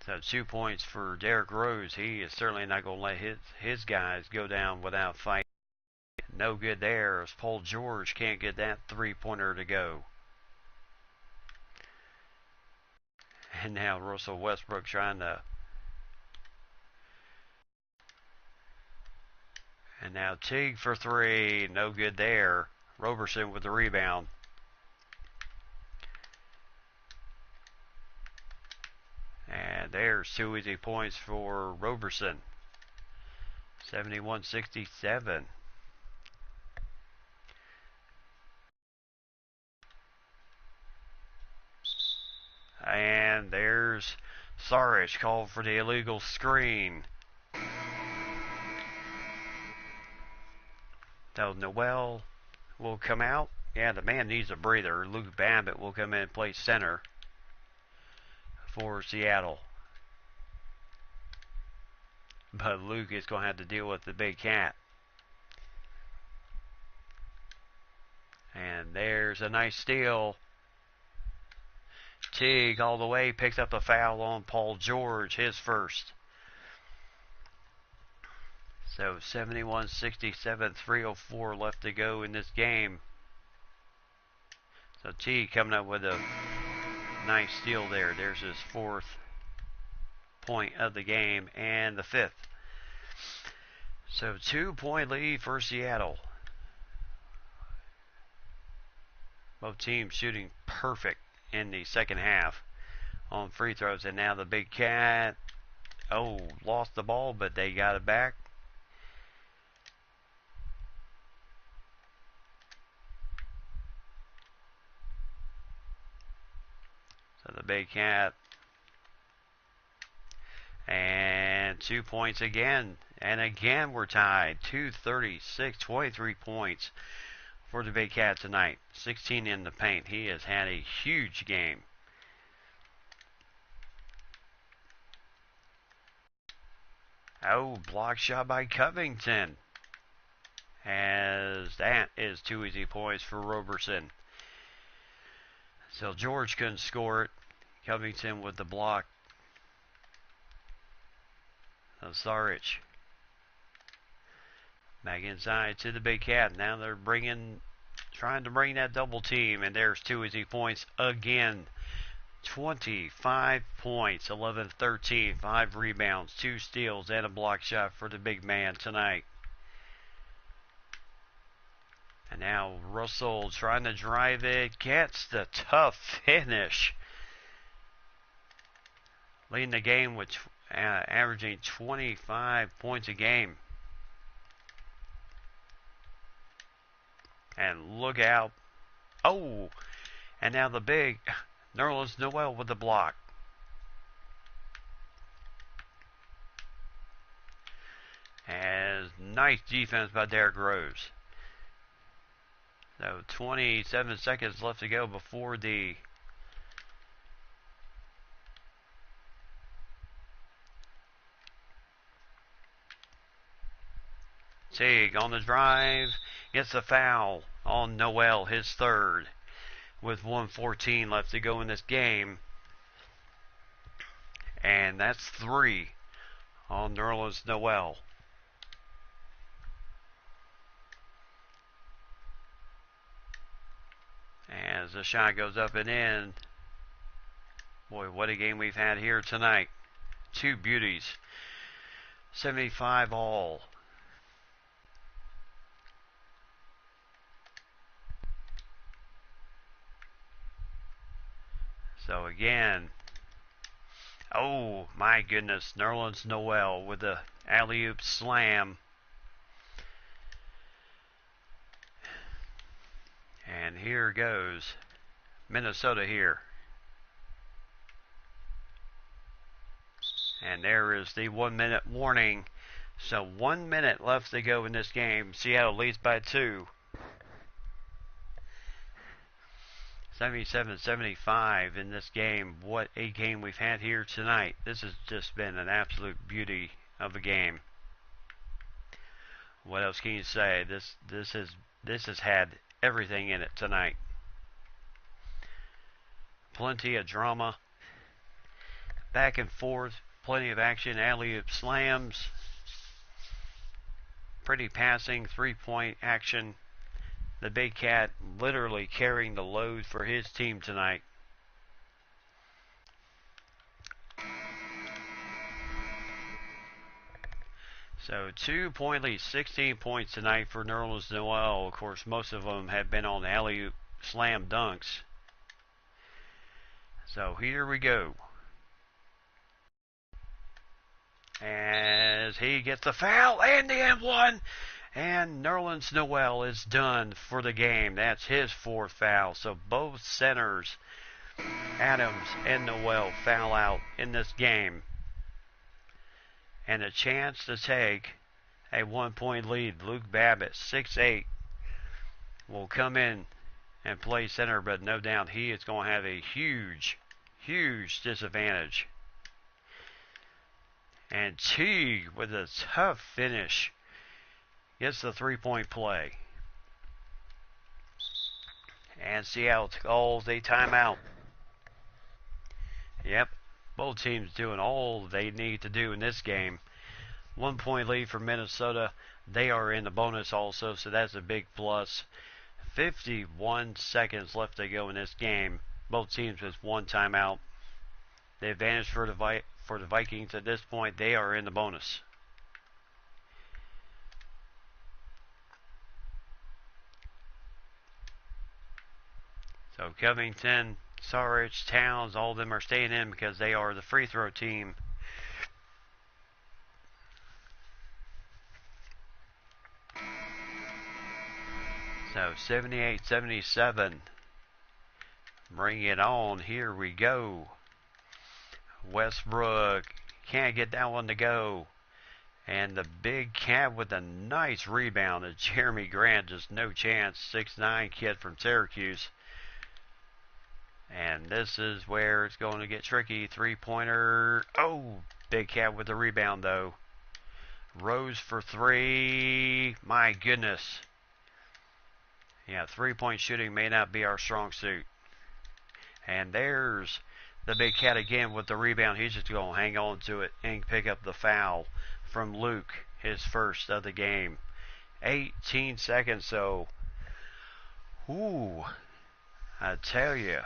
So 2 points for Derrick Rose. He is certainly not going to let his guys go down without fight. No good there as Paul George can't get that 3-pointer to go. And now Russell Westbrook trying to. And now Teague for 3. No good there. Roberson with the rebound. And there's 2 easy points for Roberson. 71-67. And there's Saric called for the illegal screen. So Noel will come out. Yeah, the man needs a breather. Luke Babbitt will come in and play center for Seattle. But Luke is going to have to deal with the big cat. And there's a nice steal. Teague all the way picks up a foul on Paul George, his first. So 71-67, 3:04 left to go in this game. So Teague coming up with a nice steal there. There's his 4th point of the game and the 5th. So 2-point lead for Seattle. Both teams shooting perfect in the second half on free throws. And now the big cat, lost the ball, but they got it back. So the Big Cat. And 2 points again. And again we're tied. 236, 23 points for the Big Cat tonight. 16 in the paint. He has had a huge game. Oh, block shot by Covington. As that is 2 easy points for Roberson. So George couldn't score it. Covington with the block. Sarich. Back inside to the Big Cat. Now they're trying to bring that double team, and there's 2 easy points again. 25 points, 11-13, 5 rebounds, 2 steals, and a block shot for the big man tonight. And now Russell trying to drive it, gets the tough finish. Leading the game with averaging 25 points a game. And look out. Oh, and now the big Nerlens Noel with the block. As nice defense by Derrick Rose. So 27 seconds left to go before the Teague on the drive. Gets the foul on Noel, his third. With 1:14 left to go in this game. And that's 3 on Nerlens Noel. As the shot goes up and in. Boy, what a game we've had here tonight. 2 beauties. 75 all. So again, oh my goodness, Nerlens Noel with the alley-oop slam. And here goes Minnesota here. And there is the 1 minute warning. So 1 minute left to go in this game. Seattle leads by 2. 77-75 in this game. What a game we've had here tonight. This has just been an absolute beauty of a game. What else can you say? This has had everything in it tonight. Plenty of drama. Back and forth. Plenty of action. Alley-oop slams. Pretty passing. 3-point action. The Big Cat literally carrying the load for his team tonight. So 2-point lead, 16 points tonight for Nerlens Noel. Of course, most of them have been on alley-oop slam dunks. So here we go. As he gets the foul and the M1. And Nerlens Noel is done for the game. That's his 4th foul. So both centers, Adams and Noel, foul out in this game. And a chance to take a 1-point lead. Luke Babbitt, 6'8", will come in and play center, but no doubt he is going to have a huge, huge disadvantage. And Teague with a tough finish. Gets the 3-point play. And Seattle calls a timeout. Yep, both teams doing all they need to do in this game. 1-point lead for Minnesota. They are in the bonus also, so that's a big plus. 51 seconds left to go in this game. Both teams with 1 timeout. The advantage for the Vikings at this point, they are in the bonus. So Covington, Sarich, Towns, all of them are staying in because they are the free throw team. So 78-77. Bring it on. Here we go. Westbrook can't get that one to go. And the big cat with a nice rebound. And Jeremy Grant, just no chance. 6'9" kid from Syracuse. And this is where it's going to get tricky. Three-pointer. Oh, big cat with the rebound, though. Rose for three. My goodness. Yeah, three-point shooting may not be our strong suit. And there's the big cat again with the rebound. He's just going to hang on to it and pick up the foul from Luke, his first of the game. 18 seconds, so, ooh, I tell you,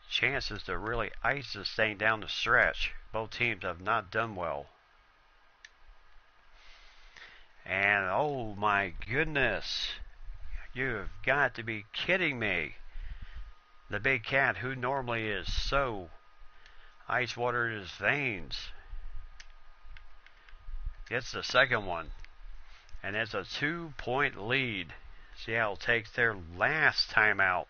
chances to really ice this thing down the stretch. Both teams have not done well. And, oh my goodness, you've got to be kidding me. The big cat, who normally is so ice water in his veins, gets the second one. And it's a 2-point lead. Seattle takes their last timeout.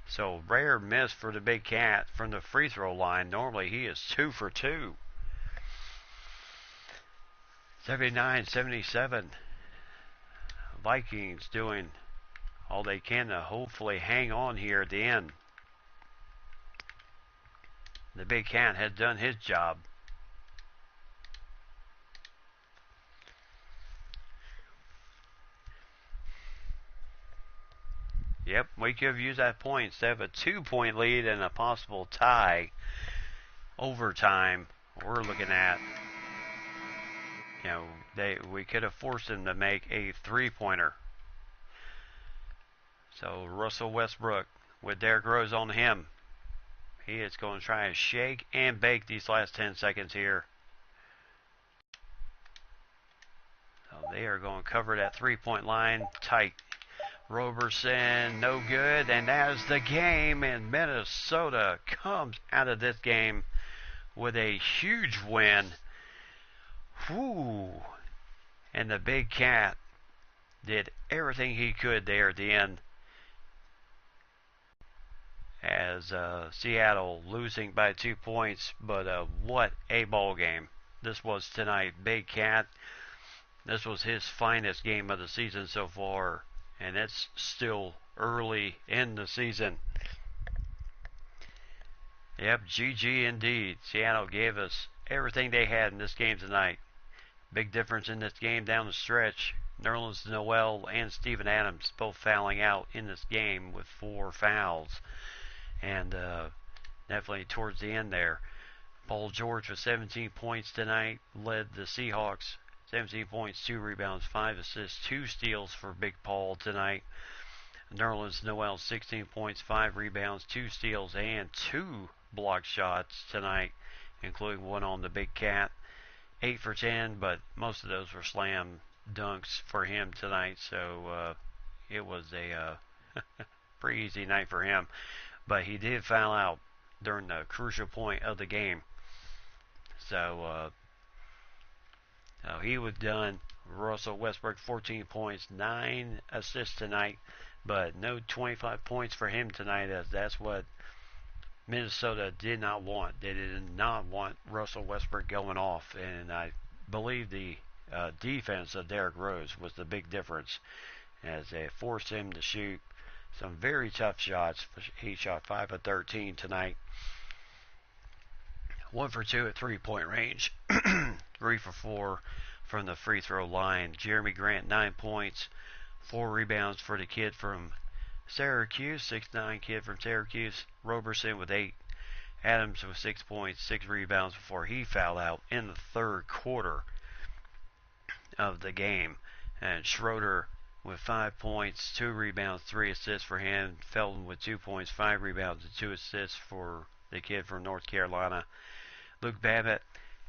So rare miss for the big cat from the free throw line. Normally he is 2 for 2. 79-77. Vikings doing all they can to hopefully hang on here at the end. The big cat had done his job. Yep, we could have used that point instead of a 2-point lead and a possible tie. Overtime, we're looking at, we could have forced them to make a three-pointer. So Russell Westbrook with Derrick Rose on him. He is going to try and shake and bake these last 10 seconds here. So they are going to cover that three-point line tight. Roberson, no good, and that is the game, and Minnesota comes out of this game with a huge win. Whoo! And the big cat did everything he could there at the end, as Seattle losing by 2 points, but what a ball game this was tonight. Big cat, this was his finest game of the season so far. And it's still early in the season. Yep, GG indeed. Seattle gave us everything they had in this game tonight. Big difference in this game down the stretch. Nerlens Noel and Steven Adams both fouling out in this game with 4 fouls. And definitely towards the end there. Paul George with 17 points tonight led the Seahawks. 17 points, 2 rebounds, 5 assists, 2 steals for Big Paul tonight. Nerlens Noel, 16 points, 5 rebounds, 2 steals, and 2 block shots tonight, including one on the Big Cat. 8 for 10, but most of those were slam dunks for him tonight, so it was a pretty easy night for him. But he did foul out during the crucial point of the game. So he was done. Russell Westbrook, 14 points, 9 assists tonight, but no 25 points for him tonight, as that's what Minnesota did not want. They did not want Russell Westbrook going off, and I believe the defense of Derrick Rose was the big difference, as they forced him to shoot some very tough shots. He shot 5 of 13 tonight. 1 for 2 at three-point range. 3 for 4 from the free throw line. Jeremy Grant, 9 points, 4 rebounds for the kid from Syracuse, 6'9" kid from Syracuse. Roberson with 8. Adams with 6 points, 6 rebounds before he fouled out in the third quarter of the game. And Schroeder with 5 points, 2 rebounds, 3 assists for him. Felton with 2 points, 5 rebounds, and 2 assists for the kid from North Carolina. Luke Babbitt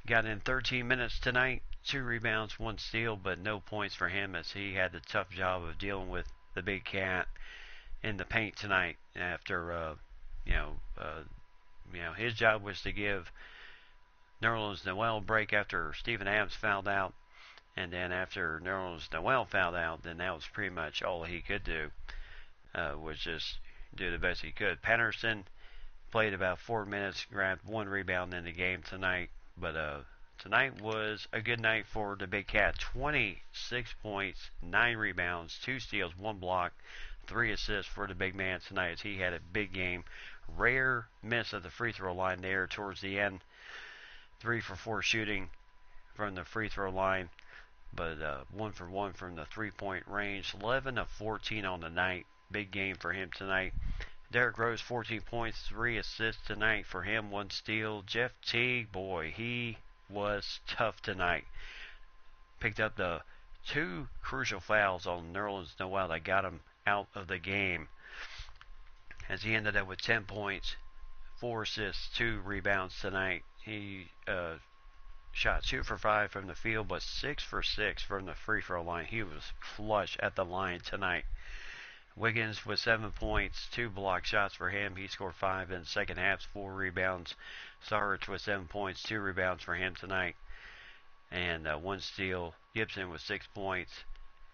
got in 13 minutes tonight, 2 rebounds, 1 steal, but no points for him, as he had the tough job of dealing with the big cat in the paint tonight. After his job was to give Nerlens Noel a break after Steven Adams fouled out, and then after Nerlens Noel fouled out, then that was pretty much all he could do. Was just do the best he could. Patterson played about 4 minutes, grabbed 1 rebound in the game tonight. But tonight was a good night for the Big Cat. 26 points, 9 rebounds, 2 steals, 1 block, 3 assists for the big man tonight as he had a big game. Rare miss at the free throw line there towards the end. 3 for 4 shooting from the free throw line, but 1 for 1 from the 3-point range. 11 of 14 on the night. Big game for him tonight. Derrick Rose, 14 points, 3 assists tonight for him, 1 steal. Jeff Teague, boy, he was tough tonight. Picked up the 2 crucial fouls on Nerlens Noel that got him out of the game, as he ended up with 10 points, 4 assists, 2 rebounds tonight. He shot 2 for 5 from the field, but 6 for 6 from the free throw line. He was flush at the line tonight. Wiggins with 7 points, 2 block shots for him. He scored 5 in the second half, 4 rebounds. Sarge with 7 points, 2 rebounds for him tonight, and 1 steal. Gibson with 6 points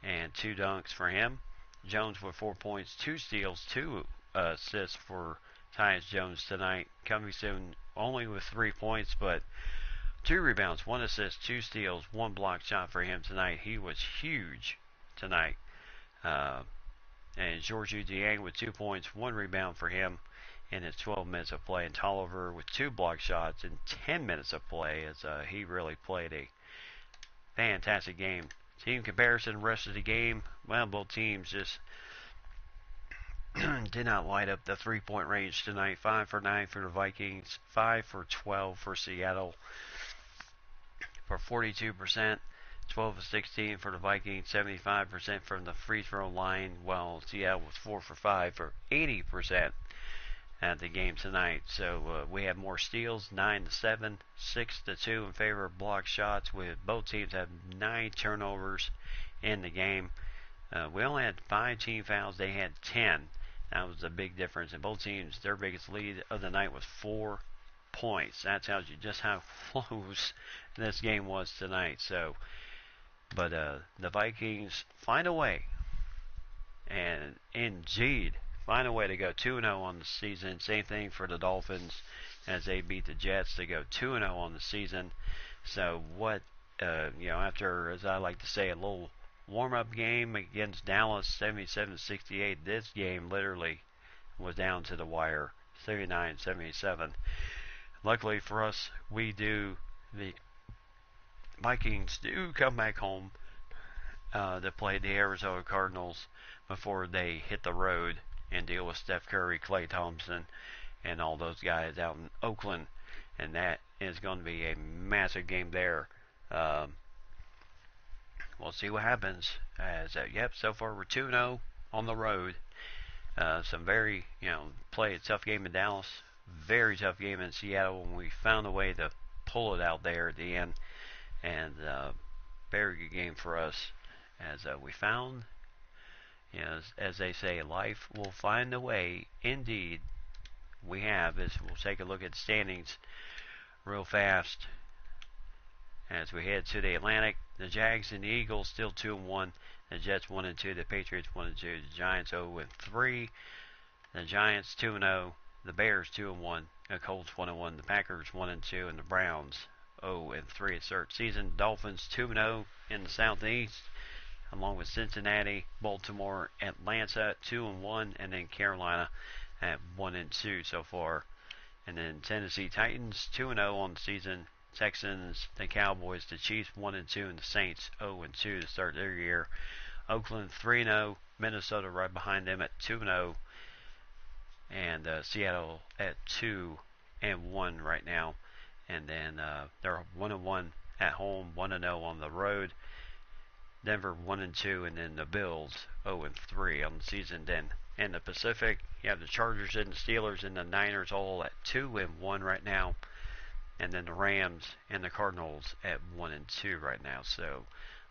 and 2 dunks for him. Jones with 4 points, 2 steals, 2 assists for Tyus Jones tonight. Covington only with 3 points, but 2 rebounds, 1 assist, 2 steals, 1 block shot for him tonight. He was huge tonight. And Georges Dieng with 2 points, 1 rebound for him in his 12 minutes of play. And Tolliver with 2 block shots in 10 minutes of play, as he really played a fantastic game. Team comparison, rest of the game, well, both teams just did not light up the 3-point range tonight. 5 for 9 for the Vikings, 5 for 12 for Seattle for 42%. 12 of 16 for the Vikings, 75% from the free throw line, while Seattle was 4 for 5 for 80% at the game tonight. So we have more steals, 9-7, 6-2 in favor of block shots, with both teams have 9 turnovers in the game. We only had 5 team fouls, they had 10. That was a big difference. And both teams, their biggest lead of the night was 4 points. That tells you just how close this game was tonight. So, but the Vikings find a way, and indeed find a way to go 2-0 on the season. Same thing for the Dolphins as they beat the Jets to go 2-0 on the season. So what, after, as I like to say, a little warm-up game against Dallas, 77-68, this game literally was down to the wire, 79-77. Luckily for us, the Vikings do come back home to play the Arizona Cardinals before they hit the road and deal with Steph Curry, Klay Thompson, and all those guys out in Oakland. And that is going to be a massive game there. We'll see what happens. So far we're 2-0 on the road. Some very, play a tough game in Dallas. Very tough game in Seattle, and we found a way to pull it out there at the end. And very good game for us, as we found, as they say, life will find a way. Indeed, we have. As we'll take a look at the standings real fast as we head to the Atlantic. The Jags and the Eagles still 2-1. The Jets 1-2. The Patriots 1-2. The Giants 0-3. The Giants 2-0. The Bears 2-1. The Colts 1-1. The Packers 1-2. And the Browns 0-3 at start season. Dolphins 2-0 in the Southeast, along with Cincinnati, Baltimore, Atlanta 2-1, and then Carolina at 1-2 so far. And then Tennessee Titans 2-0 on the season. Texans, the Cowboys, the Chiefs 1-2, and the Saints 0-2 to start their year. Oakland 3-0, Minnesota right behind them at 2-0, and Seattle at 2-1 right now. And then they're 1-1 at home, 1-0 on the road. Denver 1-2, and then the Bills 0-3 on the season. Then in the Pacific, you have the Chargers and the Steelers and the Niners all at 2-1 right now, and then the Rams and the Cardinals at 1-2 right now. So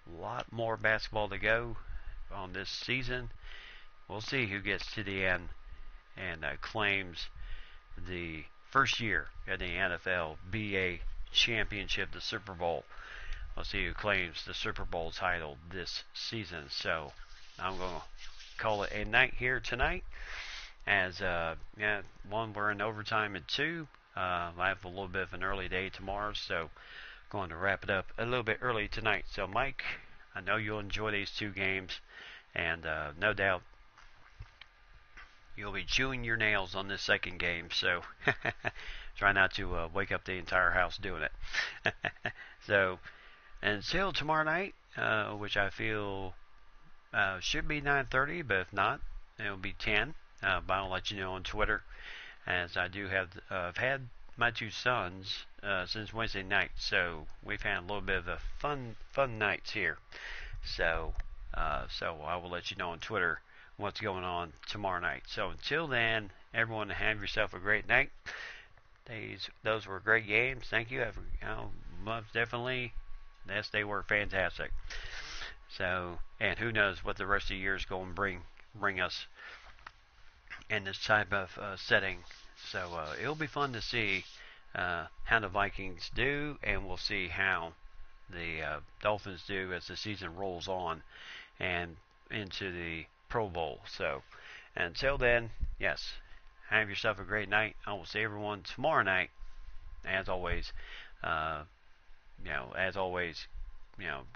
a lot more basketball to go on this season. We'll see who gets to the end and claims the first year at the NFLBA championship, the Super Bowl. We'll see who claims the Super Bowl title this season. So I'm going to call it a night here tonight. as yeah, one, we're in overtime, and two, I have a little bit of an early day tomorrow, so going to wrap it up a little bit early tonight. So Mike, I know you'll enjoy these two games, and no doubt you'll be chewing your nails on this second game. So try not to wake up the entire house doing it. So until tomorrow night, which I feel should be 9:30, but if not, it'll be 10. But I'll let you know on Twitter, as I do have. I've had my two sons since Wednesday night, so we've had a little bit of a fun nights here. So I will let you know on Twitter what's going on tomorrow night. So until then, everyone, have yourself a great night. Those were great games. Thank you. Most definitely, yes, they were fantastic. So, and who knows what the rest of the year is going to bring us in this type of setting. So it'll be fun to see how the Vikings do, and we'll see how the Dolphins do as the season rolls on and into the Pro Bowl. So until then, yes, have yourself a great night. I will see everyone tomorrow night. As always, uh, as always,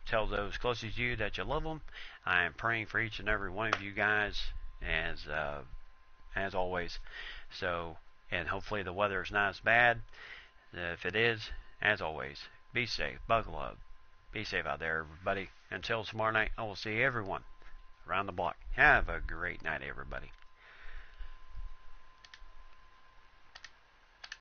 tell those closest to you that you love them. I am praying for each and every one of you guys, as always. So, and hopefully the weather is not as bad. If it is, as always, be safe, buckle up, be safe out there, everybody. Until tomorrow night, I will see everyone around the block. Have a great night, everybody.